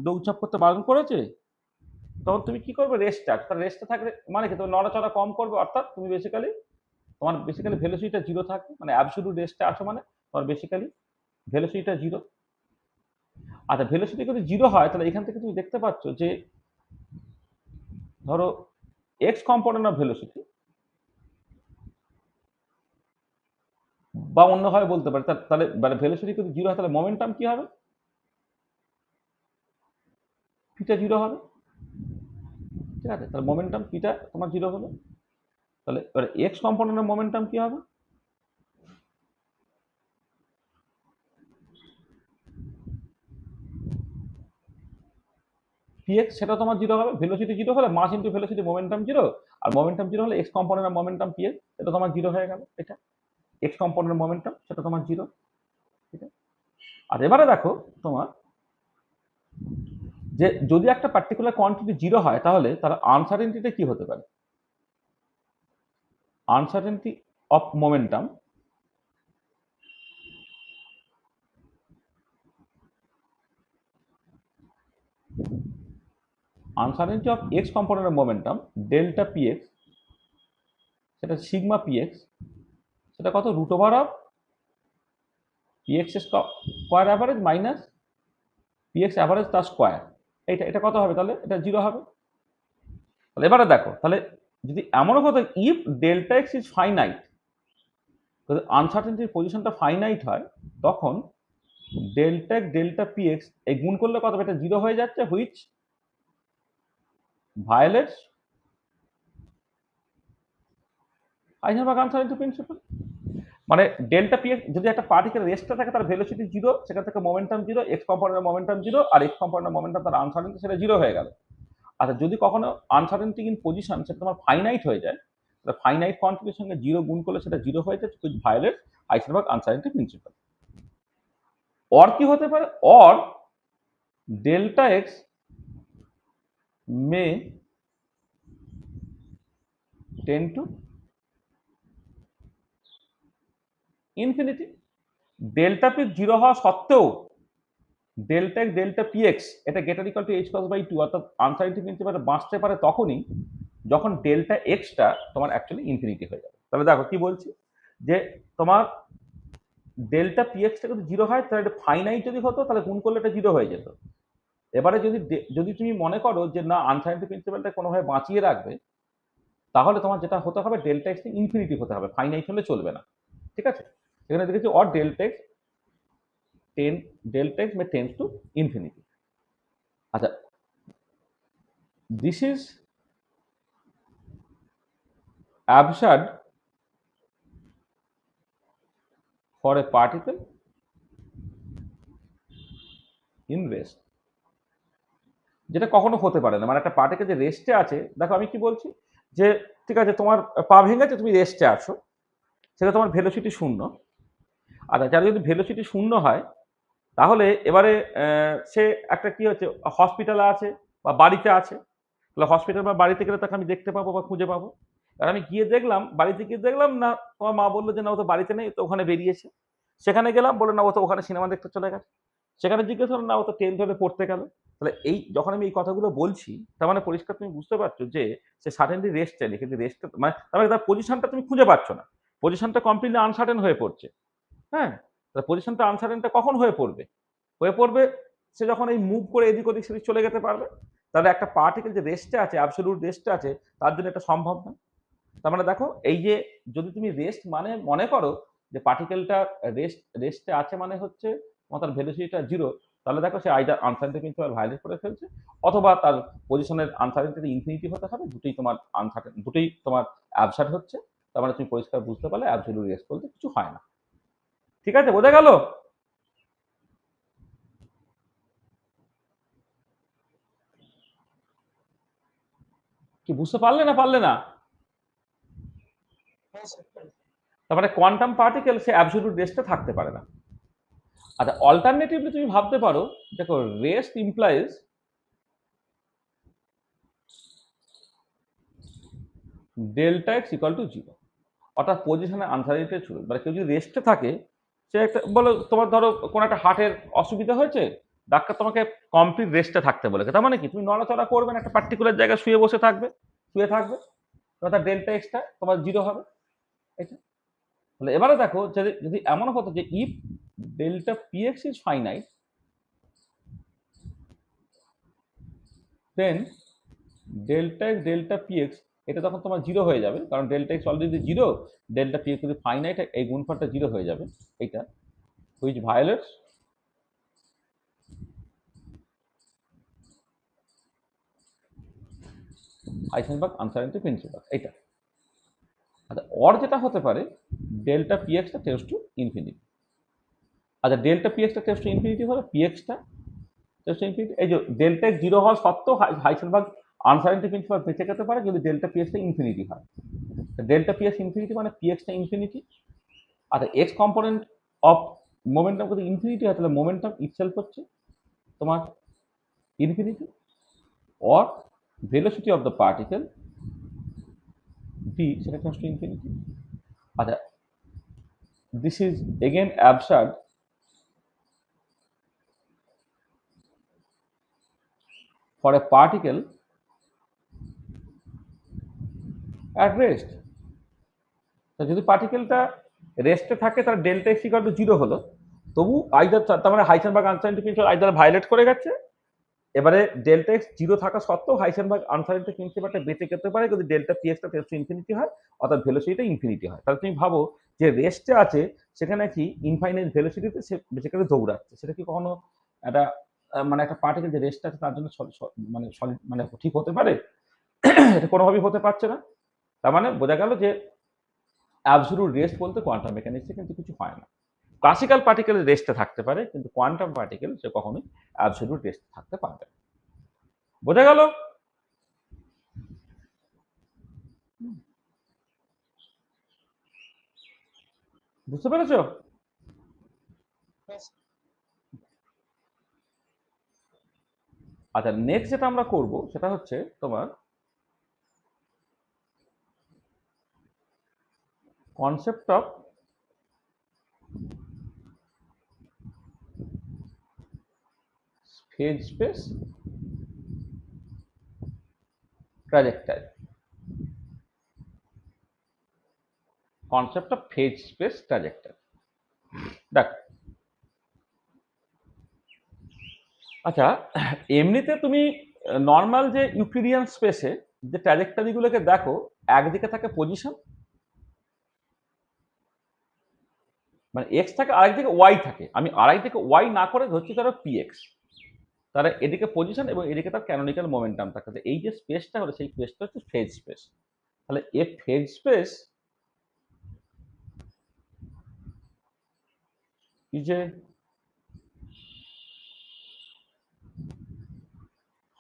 দৌড়ঝাঁপ করতে বারণ করেছে, তখন তুমি কি করবে? রেস্টে আছো। তার রেস্টে থাকলে মানে কি তুমি নড়াচড়া কম করবে, অর্থাৎ তুমি তোমার বেসিক্যালি ভেলোসিটিটা জিরো থাকবে, মানে অ্যাবসলিউট রেস্টে আছো মানে তোমার বেসিক্যালি ভেলোসিটিটা জিরো। আচ্ছা, ভেলোসিটি যদি জিরো হয় তাহলে এখান থেকে তুমি দেখতে পাচ্ছ যে ধরো এক্স কম্পোনেন্ট অফ ভেলোসিটি, বা অন্যভাবে বলতে পারি তাহলে মানে ভেলোসিটি যদি জিরো হয় তাহলে মোমেন্টাম কি হবে? পিটা জিরো হবে। ঠিক আছে? তাহলে মোমেন্টাম পিটা তোমার জিরো হলো। তাহলে এবারে এক্স কম্পোনেন্টের মোমেন্টাম কি হবে? px সেটা তোমার জিরো হবে, ভেলোসিটি জিরো হলে mass into velocity momentum zero, আর মোমেন্টাম জিরো হলে এক্স কম্পোনেন্টের মোমেন্টাম px, এটা তোমার জিরো হয়ে গেল। এটা এক্স কম্পোনেন্টের মোমেন্টাম সেটা তোমার জিরো। ঠিক আছে, আর এবারে দেখো তোমার যে যদি একটা পার্টিকুলার কোয়ান্টিটি জিরো হয় তাহলে তার আনসার্টেনিটিটা কি হতে পারে? Uncertainty of momentum uncertainty of X কম্পোনেন্টের মোমেন্টাম ডেল্টা px, সেটা সিগমা px, সেটা কত? Root over of px square average minus px average তার স্কোয়ার। এটা কত হবে তাহলে? এটা জিরো হবে। তাহলে এবারে দেখো, তাহলে যদি এমনও হতো if delta x is finite, যদি আনসার্টেনিটির পজিশনটা ফাইনাইট হয় তখন ডেল্টা ডেল্টা px এই গুণ করলে কত হবে? এটা জিরো হয়ে যাচ্ছে, which violates Heisenberg uncertainty principal. মানে ডেল্টা px যদি একটা পার্টিকেল রেস্টে থাকে তার ভেলোসিটি জিরো, সেখান থেকে মোমেন্টাম জিরো, এক্স কম্পোনেন্টের মোমেন্টাম জিরো, আর এক্স কম্পোনেন্টের মোমেন্টাম তার আনসার্টেনিটি সেটা জিরো হয়ে গেল। আচ্ছা যদি কখনো আনসার্টেনিটি ইন পজিশন সেটা তোমার ফাইনাইট হয়ে যায়, তাহলে ফাইনাইট কোয়ান্টিটির সঙ্গে জিরো গুণ করলে সেটা জিরো হয়ে যায়, which violates Heisenberg uncertainty principle. Or কি হতে পারে? Or delta x may tend to infinity. Delta p zero হওয়া সত্ত্বেও ডেল্টা এক্স ডেল্টা px এটা greater equal to h cos by 2, অর্থাৎ আনসার্টেনিটি প্রিন্সিপাল বাঁচতে পারে তখনই যখন ডেল্টা এক্সটা তোমার অ্যাকচুয়ালি ইনফিনিটি হয়ে যাবে। তাহলে দেখো কি বলছি, যে তোমার ডেল্টা pxটা যদি জিরো হয় তাহলে এটা ফাইনাইট যদি হতো তাহলে গুণ করলে এটা জিরো হয়ে যেত। এবারে যদি তুমি মনে করো যে না আনসার্টেনিটি প্রিন্সিপালটা কোনোভাবে বাঁচিয়ে রাখবে, তাহলে তোমার যেটা হতে হবে ডেল্টা এক্স ইনফিনিটি হতে হবে, ফাইনাইট হলে চলবে না। ঠিক আছে, এখানে দেখেছি or delta x delta x may tends to infinity. আচ্ছা, this is absurd for a particle in rest, যেটা কখনো হতে পারে না। মানে একটা পার্টিকেল যে রেস্টে আছে, দেখো আমি কি বলছি, যে ঠিক আছে তোমার পা ভেঙেছে, তুমি রেস্টে আছো, সেটা তোমার ভেলোসিটি শূন্য। আচ্ছা যার যদি ভেলোসিটি শূন্য হয় তাহলে এবারে সে একটা কি হচ্ছে, হসপিটালে আছে বা বাড়িতে আছে, তাহলে হসপিটাল বা বাড়িতে গেলে তাকে আমি দেখতে পাবো বা খুঁজে পাবো। আর আমি গিয়ে দেখলাম, বাড়িতে গিয়ে দেখলাম না, তোমার মা বললো যে না ও তো বাড়িতে নেই, তো ওখানে বেরিয়েছে। সেখানে গেলাম, বললো না ও তো ওখানে সিনেমা দেখতে চলে গেছে। সেখানে জিজ্ঞেস করলাম, না ও তো 10 ধরে পড়তে গেল। তাহলে এই যখন আমি এই কথাগুলো বলছি, তার মানে পরিষ্কার তুমি বুঝতে পারছো যে সে সাডেনলি রেস্ট চাইলে, কিন্তু রেস্ট মানে তার মানে তার পজিশনটা তুমি খুঁজে পাচ্ছ না, পজিশনটা কমপ্লিটলি আনসার্টেন হয়ে পড়ছে। হ্যাঁ, তাহলে পজিশনটা আনসার্টেনটা কখন হয়ে পড়বে? হয়ে পড়বে সে যখন এই মুভ করে এদিক ওদিক সেদিক চলে যেতে পারবে। তাহলে একটা পার্টিকেল যে রেস্টে আছে, অ্যাবসলিউট রেস্টে আছে, তার জন্য এটা সম্ভব না। তার মানে দেখো, এই যে যদি তুমি রেস্ট মানে মনে করো যে পার্টিকেলটা রেস্টে আছে মানে হচ্ছে তার ভেলোসিটিটা জিরো, তাহলে দেখো সে আইদার আনসার্টেনিটি প্রিন্সিপাল ভায়োলেট করে ফেলছে, অথবা তার পজিশনের আনসার্টেনিটি ইনফিনিটি হতে হবে, দুটোই তোমার আনসার্টেন, দুটোই তোমার অ্যাবসার্ড হচ্ছে। তার মানে তুমি পরিষ্কার বুঝতে পারলে অ্যাবসলিউট রেস্ট বলতে কিছু হয় না। ঠিক আছে, বোঝা গেল? কি বুঝতে পারলে না পারলে না? তার মানে কোয়ান্টাম পার্টিকেল সে অ্যাবসলিউট রেস্টে থাকতে পারে না। আচ্ছা, অল্টারনেটিভলি তুমি ভাবতে পারো, দেখো rest implies delta x equal to zero, অর্থাৎ পজিশনে আনসার্টেনিটি ছিল। মানে কেউ যদি রেস্টে থাকে, সে একটা বলো তোমার ধরো কোনো একটা হার্টের অসুবিধা হয়েছে, ডাক্তার তোমাকে কমপ্লিট রেস্টে থাকতে বলেছে, তার মানে কি তুমি নড়াচড়া করবে না, একটা পার্টিকুলার জায়গায় শুয়ে থাকবে, তার ডেল্টা এক্সটা তোমার জিরো হবে। এটা তাহলে এবারে দেখো, যদি যদি এমন হতো যে if delta p x is finite, then delta x delta p x এটা তখন তোমার জিরো হয়ে যাবে, কারণ delta x already zero, delta p x যদি ফাইনাইট, এই গুণফলটা জিরো হয়ে যাবে। এইটা which violates Heisenberg uncertainty principle. এইটা আচ্ছা, অর যেটা হতে পারে ডেল্টা পিএক্সটা টেন্ডস টু ইনফিনিটি। আচ্ছা, ডেল্টা পিএক্সটা টেন্ডস টু ইনফিনিটি হলে পিএক্সটা ইনফিনিটি। এই যে ডেল্টা এক্স জিরো হওয়া সত্ত্বেও হাইসেনবার্গ আনসার্টেনিটি প্রিন্সিপাল বেঁচে যেতে পারে যদি ডেল্টা পিএক্সটা ইনফিনিটি হয়। ডেল্টা পিএক্স ইনফিনিটি মানে পিএক্সটা ইনফিনিটি, আর এক্স কম্পোনেন্ট অফ মোমেন্টাম যদি ইনফিনিটি হয় তাহলে মোমেন্টাম ইটসেলফ হচ্ছে তোমার infinity, or velocity of the particle v সেটা comes to infinity. আচ্ছা, this is again absurd for a particle at rest. তো যদি পার্টিকেলটা রেস্টে থাকে তার delta x equal to zero হলো, তবু আইদার তার মানে হাইসেনবার্গ আনসার্টেনিটি প্রিন্সিপাল আইদার ভায়োলেট করে গেছে। এবারে ডেল্টা এক্স জিরো থাকা সত্ত্বেও হাইসেনবার্গ আনসার্টেনিটি প্রিন্সিপালটা বেঁচে যেতে পারে যদি ডেল্টা পিএক্সটা টেন্ডস টু ইনফিনিটি হয়, অর্থাৎ ভেলোসিটিটা ইনফিনিটি হয়। তাহলে তুমি ভাবো যে রেস্টে আছে সেখানে কি ইনফাইনাইট ভেলোসিটিতে সে বেসিক্যালি দৌড়াচ্ছে, সেটা কি কখনো একটা মানে একটা পার্টিকেল যে রেস্ট আছে তার জন্য মানে সলিড মানে ঠিক হতে পারে? এটা কোনোভাবেই হতে পারছে না। তার মানে বোঝা গেল যে অ্যাবসলিউট রেস্ট বলতে কোয়ান্টাম মেকানিক্সে কিন্তু কিছু হয় না। ক্লাসিক্যাল পার্টিকেল রেস্টে থাকতে পারে, কিন্তু কোয়ান্টাম পার্টিকেল সে কখনোই অ্যাবসলিউট রেস্টে থাকতে পারবে না। বোঝা গেল? বুঝতে পেরেছ? আচ্ছা, নেক্সট যেটা আমরা করব সেটা হচ্ছে তোমার concept of phase space trajectory. Concept of phase space trajectory. দেখ, আচ্ছা এমনিতে তুমি নর্মাল যে ইউক্লিডিয়ান স্পেসে যে ট্র্যাজেক্টরিগুলোকে দেখো, একদিকে থাকে পজিশন, মানে এক্স থাকে, আরেকদিকে ওয়াই থাকে। আমি আরেকদিকে ওয়াই না করে ধরছি ধরো পিএক্স, তাহলে এদিকে পজিশন এবং এদিকে তার ক্যানোনিক্যাল মোমেন্টাম থাকে। এই যে স্পেসটা হলো সেই স্পেসটা হচ্ছে ফেজ স্পেস। তাহলে a phase space is a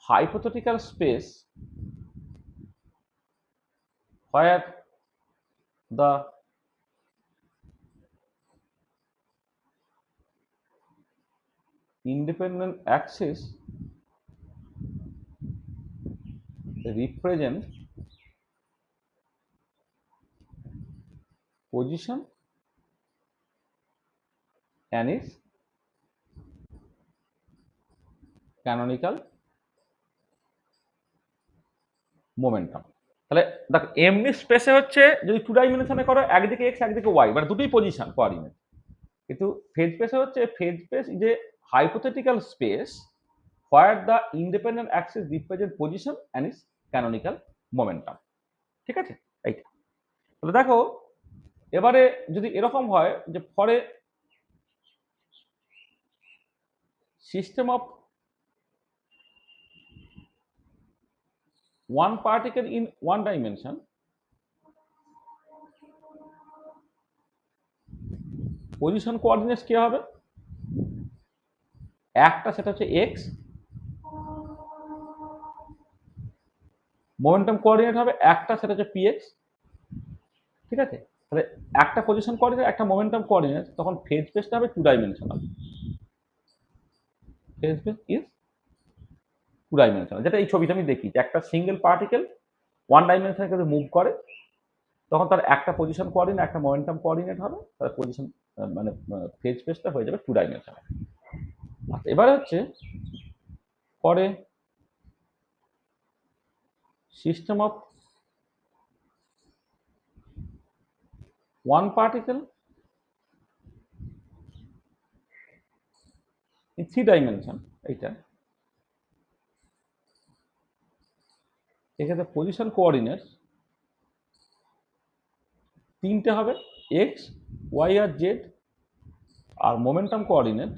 hypothetical space where the independent axis represent position and its canonical momentum. তাহলে দেখ, এমনি স্পেসে হচ্ছে যদি টু ডাইমেনশনে করো একদিকে এক্স একদিকে ওয়াই, মানে দুটোই পজিশন কোঅর্ডিনেট। কিন্তু ফেজ স্পেসে হচ্ছে phase space is a hypothetical space where the independent axis represent position and its canonical momentum. ঠিক আছে, এইটা। তাহলে দেখো এবারে যদি এরকম হয় যে for a system of one particle in one dimension, position coordinates কি হবে? একটা সেটা হচ্ছে এক্স, মোমেন্টাম কোঅর্ডিনেট হবে একটা সেটা হচ্ছে পিএক্স। ঠিক আছে, তাহলে একটা পজিশন কোঅর্ডিনেট একটা মোমেন্টাম কোঅর্ডিনেট, তখন ফেজ স্পেসটা হবে two dimensional. Phase space is two dimensional, যেটা এই ছবিতে আমি দেখি যে একটা সিঙ্গেল পার্টিকেল ওয়ান ডাইমেনশনে যদি মুভ করে তখন তার একটা পজিশন কোঅর্ডিনেট একটা মোমেন্টাম কোঅর্ডিনেট হবে, তার পজিশন মানে ফেজ স্পেসটা হয়ে যাবে টু ডাইমেনশনাল। আচ্ছা, এবারে হচ্ছে পরে system of one particle in 3 dimension, এইটা এক্ষেত্রে পজিশন কোঅর্ডিনেটস তিনটে হবে, এক্স ওয়াই আর জেড, আর momentum coordinate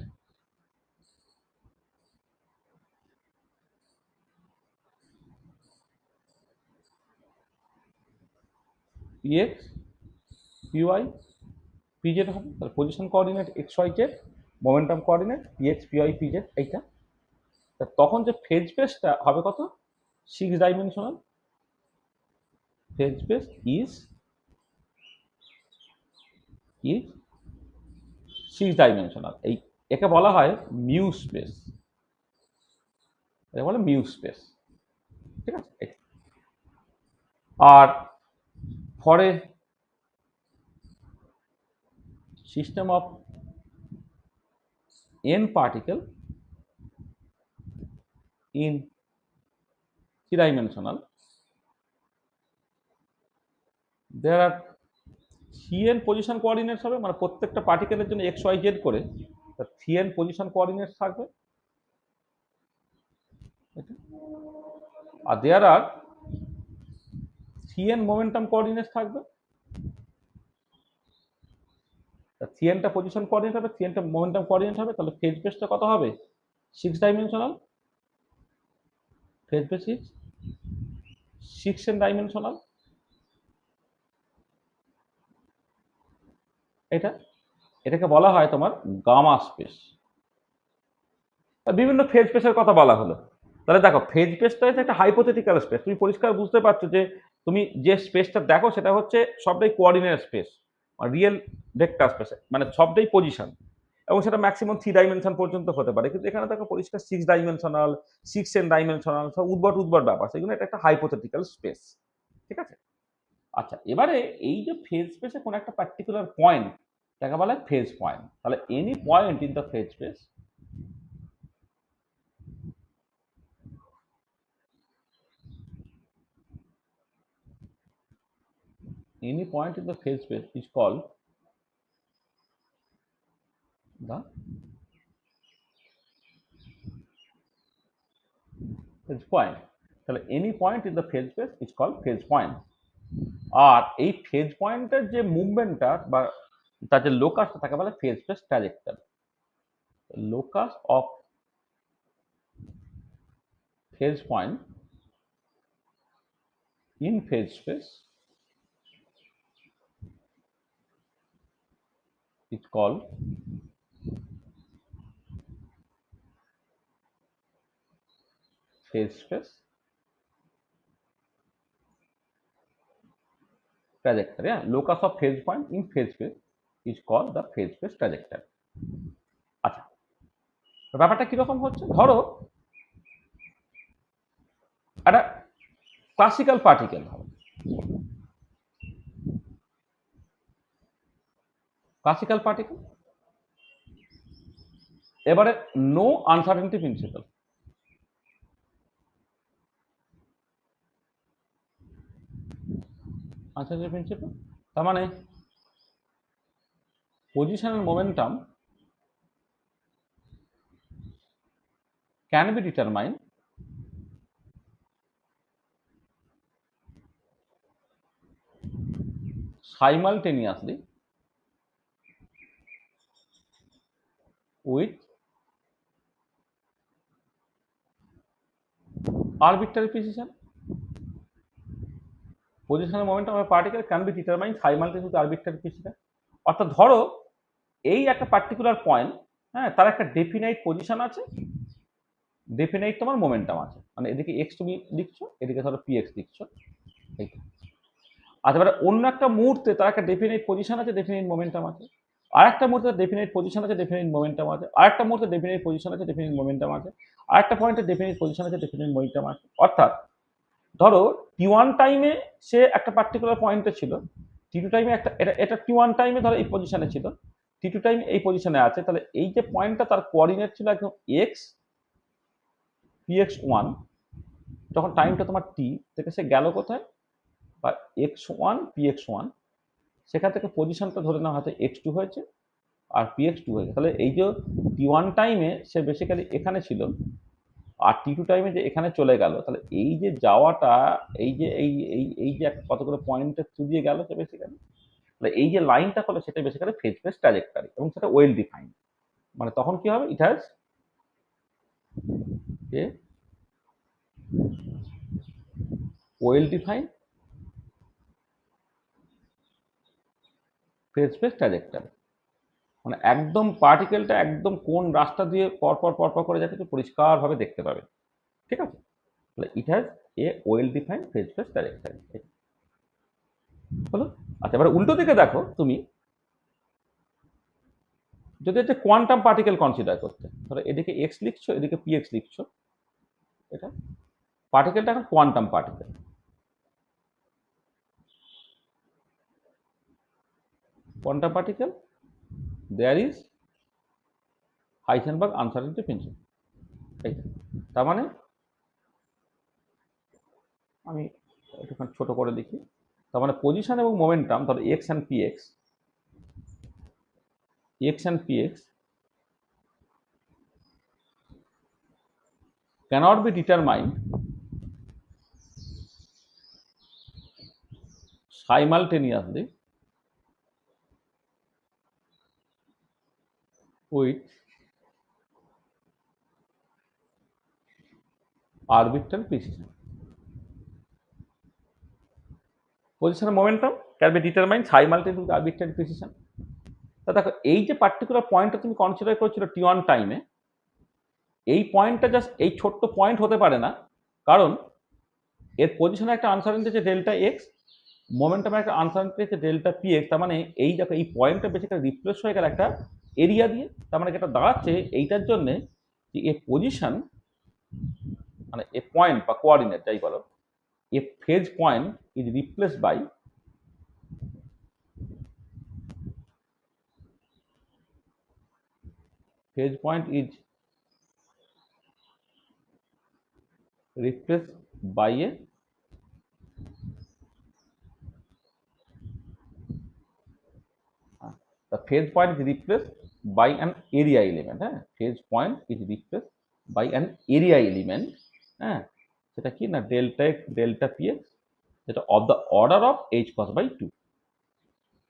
P X P Y P Z হবে। তাহলে position coordinate X Y Z, momentum coordinate P X P Y P Z, এইটা। তখন যে ফেজ স্পেসটা হবে কত, 6 dimensional. Phase space is 6 dimensional. একে বলা হয় মিউ স্পেস, একে বলে মিউ স্পেস। ঠিক আছে। আর for a system of n particle in 3 dimensional, there are 3n position coordinates হবে, মানে প্রত্যেকটা পার্টিকেলের জন্য এক্স ওয়াই জেড করে 3n পজিশন কোঅর্ডিনেটস থাকবে। আর দেয়ার আর 3n মোমেন্টাম কোঅর্ডিনেটস থাকবে। 3nটা পজিশন কোঅর্ডিনেট হবে, 3nটা মোমেন্টাম কোঅর্ডিনেট হবে, তাহলে ফেজ স্পেসটা কত হবে, 6 dimensional. Phase space is 6n dimensional. এটাকে বলা হয় তোমার গামা স্পেস। বিভিন্ন ফেজ স্পেসের কথা বলা হলো। তাহলে দেখো, ফেজ স্পেসটা হচ্ছে একটা হাইপোথেটিক্যাল স্পেস। তুমি পরিষ্কার বুঝতে পারছো যে তুমি যে স্পেসটা দেখো সেটা হচ্ছে সবটাই coordinate space, real vector space, মানে সবটাই পজিশন, এবং সেটা ম্যাক্সিমাম 3 ডাইমেনশন পর্যন্ত হতে পারে। কিন্তু এখানে দেখো পরিষ্কার 6 ডাইমেনশনাল, 6n ডাইমেনশনাল, সব উদ্ভট ব্যাপার, সেগুলো এটা একটা হাইপোথেটিক্যাল স্পেস। ঠিক আছে। আচ্ছা, এবারে এই যে ফেজ স্পেসে কোন একটা পার্টিকুলার পয়েন্ট, তাকে বলা হয় ফেজ পয়েন্ট। তাহলে any point in the phase space, any point in the phase space is called the phase point. তাহলে any point in the phase space is called phase point. আর এই phase পয়েন্টের যে মুভমেন্টটা বা তার যে লোকাসটা, তাকে বলে phase space trajectory. Locus of phase point in phase space is called phase space trajectory. Yeah? Locus of phase point in phase space is called the phase space trajectory. আচ্ছা, ব্যাপারটা কিরকম হচ্ছে, ধরো একটা ক্লাসিক্যাল পার্টিকেল হবে, classical particle. এবারে no uncertainty principle. Uncertainty principle তার মানে positional momentum can be determined simultaneously with arbitrary precision. Positional momentum of a particle can be determined simultaneously with arbitrary precision. অর্থাৎ ধরো এই একটা পার্টিকুলার পয়েন্ট, হ্যাঁ, তার একটা ডেফিনাইট পজিশন আছে, ডেফিনাইট তোমার মোমেন্টাম আছে, মানে এদিকে এক্স তুমি লিখছো, এদিকে ধরো পি এক্স লিখছো, এইটা। আচ্ছা, এবারে অন্য একটা মুহূর্তে তার একটা ডেফিনাইট পজিশন আছে, ডেফিনাইট মোমেন্টাম আছে, আর একটা মুহূর্তে ডেফিনাইট পজিশন আছে, ডেফিনাইট মোমেন্টাম আছে, আর একটা মুহূর্তে ডেফিনাইট পজিশন আছে, ডেফিনাইট মোমেন্টাম আছে, আর একটা পয়েন্টে ডেফিনাইট পজিশন আছে, ডেফিনাইট মোমেন্টাম আছে। অর্থাৎ ধরো টি1 টাইমে সে একটা পার্টিকুলার পয়েন্টে ছিল, টি2 টাইমে একটা, এটা টি1 টাইমে ধরো এই পজিশনে ছিল, টি2 টাইমে এই পজিশনে আছে। তাহলে এই যে পয়েন্টটা তার কোঅর্ডিনেট ছিল একদম এক্স px1, যখন টাইমটা তোমার টি থেকে সে গেল কোথায়, বা x1 px1, সেখান থেকে পজিশনটা ধরে নেওয়া হয়তো x2 হয়েছে আর px2 হয়েছে। তাহলে এই যে টি1 টাইমে সে বেসিক্যালি এখানে ছিল, আর টি2 টাইমে যে এখানে চলে গেল, তাহলে এই যে যাওয়াটা, এই যে এই যে কতগুলো পয়েন্টের থ্রু দিয়ে গেল সে বেসিক্যালি, তাহলে এই যে লাইনটা হলো সেটা বেসিক্যালি ফেজ স্পেস ট্র্যাজেক্টরি, এবং সেটা ওয়েল ডিফাইন্ড। মানে তখন কি হবে, it has a well defined phase space trajectory. মানে একদম পার্টিকেলটা একদম কোন রাস্তা দিয়ে পরপর পরপর করে যাচ্ছে পরিষ্কারভাবে দেখতে পাবে। ঠিক আছে, তাহলে it has a well defined phase phase trajectory হলো। আচ্ছা, এবার উল্টো দিকে দেখো তুমি, যদি একটা কোয়ান্টাম পার্টিকেল কনসিডার করতে, ধরো এদিকে এক্স লিখছো, এদিকে পি এক্স লিখছো, এটা পার্টিকেলটা এখন quantum particle. Quantum particle, there is Heisenberg uncertainty principle. এইটা তার মানে আমি একটুখানি ছোট করে দেখি। তার মানে পজিশন এবং মোমেন্টাম, ধরো x and P x, x and P x cannot be determined simultaneously with arbitrary precision. Position and momentum can be determined simultaneously with arbitrary precision. তা দেখো এই যে পার্টিকুলার পয়েন্টটা তুমি কনসিডার করছিল টি1 টাইমে, এই পয়েন্টটা জাস্ট এই ছোট্ট পয়েন্ট হতে পারে না, কারণ এর পজিশনে একটা আনসার্টেনিটি আছে ডেল্টা এক্স, মোমেন্টামে একটা আনসার্টেনিটি আছে ডেল্টা পি এক্স। তার মানে এই দেখো এই পয়েন্টটা বেসিক্যালি রিপ্লেস হয়ে গেল একটা এরিয়া দিয়ে। তার মানে এটা দাঁড়াচ্ছে এইটার জন্যে যে এ পজিশন মানে এ পয়েন্ট বা কোঅর্ডিনেট যাই বলো, a phase point is replaced by phase point is replaced by a the phase point is replaced by an area element। হ্যাঁ, phase point is replaced by an area element। হ্যাঁ, সেটা কি না delta x delta P X, যেটা of the order of H cross by 2।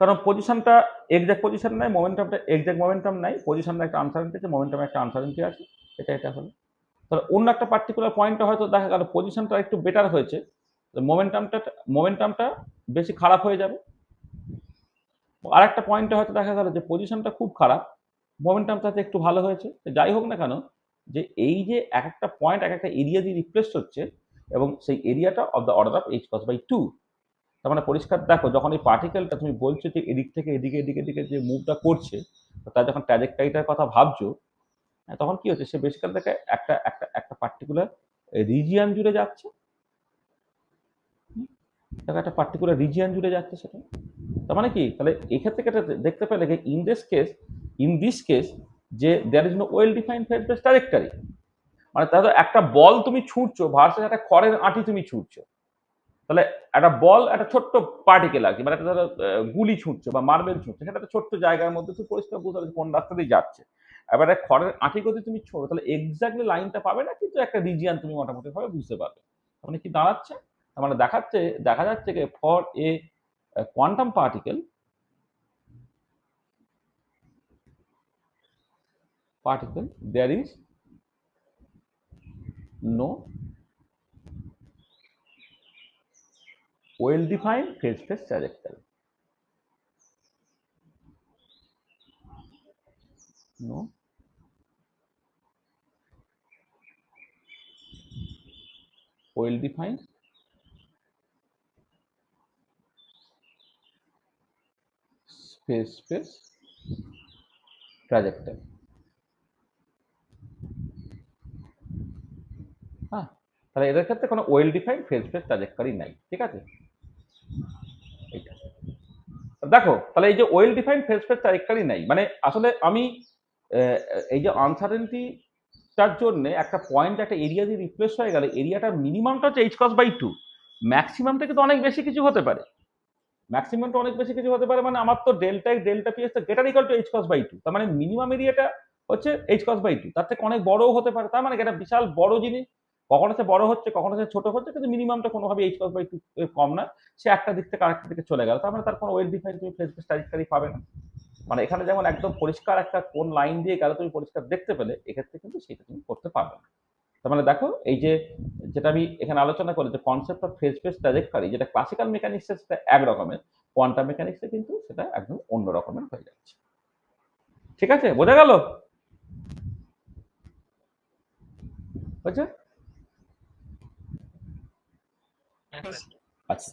কারণ পজিশনটা exact position নাই, মোমেন্টামটা exact momentum নাই, পজিশনটা একটা আনসার্টেনিটি আছে, মোমেন্টামে একটা আনসার্টেনিটি আছে, এটা হলো। তাহলে অন্য একটা পার্টিকুলার পয়েন্টে হয়তো দেখা গেল পজিশনটা একটু বেটার হয়েছে, মোমেন্টামটা বেশি খারাপ হয়ে যাবে। আর একটা পয়েন্টে হয়তো দেখা গেল যে পজিশনটা খুব খারাপ, মোমেন্টামটা একটু ভালো হয়েছে। যাই হোক না কেন, যে এই যে এক একটা পয়েন্ট এক একটা এরিয়া দিয়ে রিপ্লেস হচ্ছে, এবং সেই এরিয়াটা of the order of H cross by 2। তার মানে পরিষ্কার দেখো, যখন এই পার্টিকেলটা তুমি বলছো যে এদিক থেকে এদিকে এদিকে এদিকে যে মুভটা করছে, তার যখন ট্র্যাজেক্টরিটার কথা ভাবছো, তখন কি হচ্ছে, সে বেসিক্যালি থেকে একটা একটা একটা পার্টিকুলার রিজিয়ান জুড়ে যাচ্ছে, একটা পার্টিকুলার রিজিয়ান জুড়ে যাচ্ছে সেটা। তার মানে কি, তাহলে এক্ষেত্রে এটা দেখতে পেলে যে ইন দিস কেস যে there is no well defined phase space trajectory. মানে তাহলে একটা বল তুমি ছুটছো ভার্সেস একটা খড়ের আঁটি তুমি ছুটছো, তাহলে একটা বল একটা ছোট্ট পার্টিকেল আর কি, মানে একটা ধরো গুলি ছুটছো বা মার্বেল ছুটছো, সেটা একটা ছোট্ট জায়গার মধ্যে তুমি পরিষ্কার বুঝতে পারছো কোন রাস্তা দিয়ে যাচ্ছে। এবার খড়ের আঁটি যদি তুমি ছোড়ো, তাহলে এক্স্যাক্টলি লাইনটা পাবে না, কিন্তু একটা রিজিয়ান তুমি মোটামুটি ভাবে বুঝতে পারবে। মানে কি দাঁড়াচ্ছে, মানে দেখা যাচ্ছে যে for a quantum particle there is no well defined phase phase trajectory, no well defined phase phase trajectory। হ্যাঁ, তাহলে এদের ক্ষেত্রে কোনো well defined phase phase trajectory নাই। ঠিক আছে, এইটা দেখো, তাহলে এই যে well defined phase phase trajectory নাই, মানে আসলে আমি এই যে আনসার্টেনিটিটার জন্য একটা পয়েন্ট একটা এরিয়া দিয়ে রিপ্লেস হয়ে গেলে এরিয়াটার মিনিমামটা হচ্ছে এইচ কস বাই 2, ম্যাক্সিমামটা কিন্তু অনেক বেশি কিছু হতে পারে। ম্যাক্সিমামটা অনেক বেশি কিছু হতে পারে, মানে আমার তো delta x delta p is greater equal to H cross by 2, তার মানে মিনিমাম এরিয়াটা হচ্ছে এইচ কস বাই 2, তার থেকে অনেক বড়ও হতে পারে। তার মানে এটা বিশাল বড় জিনিস, কখনো সে বড় হচ্ছে কখনো সে ছোট হচ্ছে, কিন্তু মিনিমামটা কোনোভাবে এইচ কস বাই 2 কম না। সে একটা দিক থেকে আরেকটা দিকে চলে গেল, তার মানে তার কোনো ওয়েল ডিফাইন্ড তুমি ফেজ ফেজ ট্র্যাজেক্টরি পাবে না। মানে এখানে যেমন একদম পরিষ্কার একটা কোন লাইন দিয়ে গেলে তুমি পরিষ্কার দেখতে পেলে, এক্ষেত্রে কিন্তু সেটা তুমি করতে পারবে না। তার মানে দেখো এই যে যেটা আমি এখানে আলোচনা করি যে concept of phase phase trajectory, যেটা ক্লাসিক্যাল মেকানিক্সের সেটা এক রকমের, কোয়ান্টাম মেকানিক্সে কিন্তু সেটা একদম অন্য রকমের হয়ে যাচ্ছে। ঠিক আছে, বোঝা গেল? বুঝছে? আচ্ছা,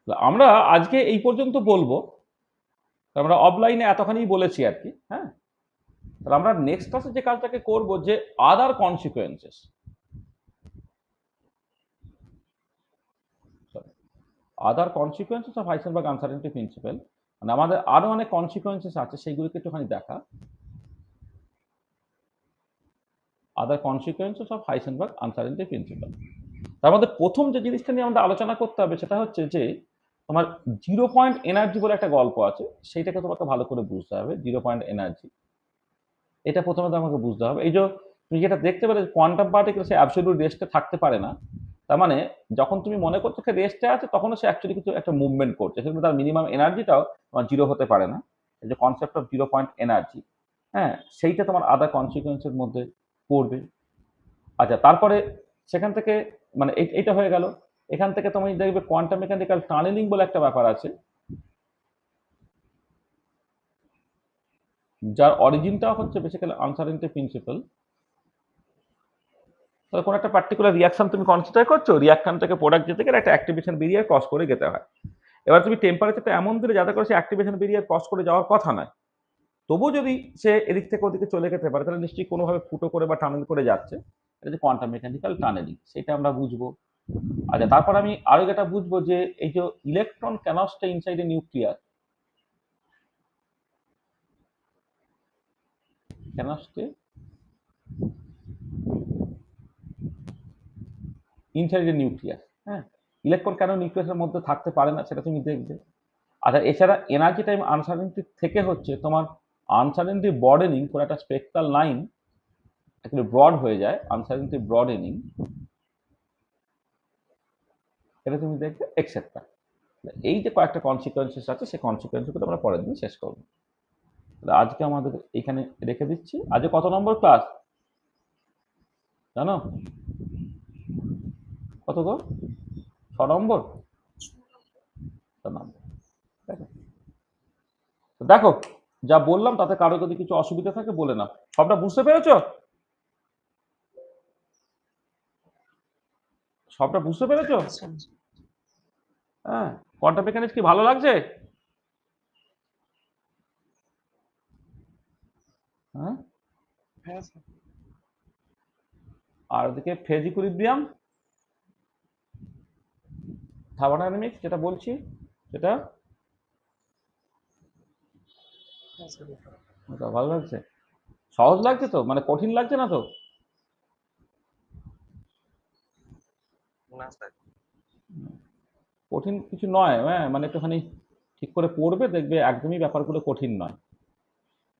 তো আমরা আজকে এই পর্যন্ত বলবো। আমরা অফলাইনে এতখানি বলেছি আর কি, হ্যাঁ। তাহলে আমরা নেক্সট ক্লাসে যে কাজটাকে করব, যে other consequences, other consequences of Heisenberg uncertainty principle, মানে আমাদের আরো অনেক কনসিকুয়েন্সেস আছে, সেইগুলোকে একটুখানি দেখা। Other consequences of Heisenberg uncertainty principle. তার মধ্যে প্রথম যে জিনিসটা নিয়ে আমাদের আলোচনা করতে হবে সেটা হচ্ছে যে তোমার জিরো পয়েন্ট এনার্জি বলে একটা গল্প আছে, সেইটাকে তোমাকে ভালো করে বুঝতে হবে। জিরো পয়েন্ট এনার্জি, এটা প্রথমে তোমাকে বুঝতে হবে। এই যে তুমি যেটা দেখতে পেলে কোয়ান্টাম পার্টিকেল সে অ্যাবসলিউট রেস্টে থাকতে পারে না, তার মানে যখন তুমি মনে করছো সে রেস্টে আছে, তখনও সে অ্যাকচুয়ালি কিছু একটা মুভমেন্ট করছে, সেগুলো তার মিনিমাম এনার্জিটাও তোমার জিরো হতে পারে না। এই যে concept of zero point energy, হ্যাঁ, সেইটা তোমার আদার কনসিকুয়েন্সের মধ্যে পড়বে। আচ্ছা, তারপরে সেখান থেকে মানে এইটা হয়ে গেল। এখান থেকে তুমি দেখবে কোয়ান্টাম মেকানিক্যাল টানেলিং বলে একটা ব্যাপার আছে, যার অরিজিনটা হচ্ছে বেসিক্যালি আনসার্টেনটি প্রিন্সিপাল। তবে কোনো একটা পার্টিকুলার রিয়াকশন তুমি কনসিডার করছো, রিয়াকশন থেকে প্রোডাক্ট যেতে গেলে একটা অ্যাক্টিভেশন বেরিয়ার ক্রস করে যেতে হয়। এবার তুমি টেম্পারেচারটা এমন দিলে যাতে করে সে অ্যাক্টিভেশন বেরিয়ার ক্রস করে যাওয়ার কথা নয়, তবু যদি সে এদিক থেকে ওদিকে চলে যেতে পারে, তাহলে নিশ্চয়ই কোনোভাবে ফুটো করে বা টানেল করে যাচ্ছে। এটা যে কোয়ান্টাম মেকানিক্যাল টানেলিং, সেটা আমরা বুঝবো। আচ্ছা, তারপর আমি আরো যেটা বুঝবো যে এই যে electron cannot stay inside a nuclear, cannot stay inside a nucleus, হ্যাঁ, ইলেকট্রন কেন নিউক্লিয়াসের মধ্যে থাকতে পারে না সেটা তুমি দেখবে। আচ্ছা, এছাড়া এনার্জি টাইম আনসার্টেনটি থেকে হচ্ছে তোমার আনসার্টেনটি ব্রডেনিং, করে একটা স্পেকট্রাল লাইন অ্যাকচুয়ালি ব্রড হয়ে যায়, আনসার্টেনটি ব্রডেনিং, এটা তুমি দেখবে এক্সেট্রা। এই যে কয়েকটা কনসিকুয়েন্সেস আছে, সেই কনসিকুয়েন্সগুলো আমরা পরের দিন শেষ করবো। আজকে আমাদের এখানে রেখে দিচ্ছি। আজকে কত নম্বর ক্লাস জানো? কত গো? 6 নম্বর। 6 নম্বর, ঠিক আছে। তো দেখো, যা বললাম তাতে কারো যদি কিছু অসুবিধা থাকে বলে নাও। সবটা বুঝতে পেরেছো? সবটা বুঝতে পেরেছো? হ্যাঁ, কোয়ান্টাম মেকানিক্স কি ভালো লাগছে? হ্যাঁ, আর ওদিকে ফেজ ইকুইলিব্রিয়াম, থার্মোডাইনামিক্স যেটা বলছি সেটা ওটা ভালো লাগছে? সহজ লাগছে তো, মানে কঠিন লাগছে না তো? কঠিন কিছু নয়, হ্যাঁ, মানে একটুখানি ঠিক করে পড়বে, দেখবে একদমই ব্যাপারগুলো কঠিন নয়।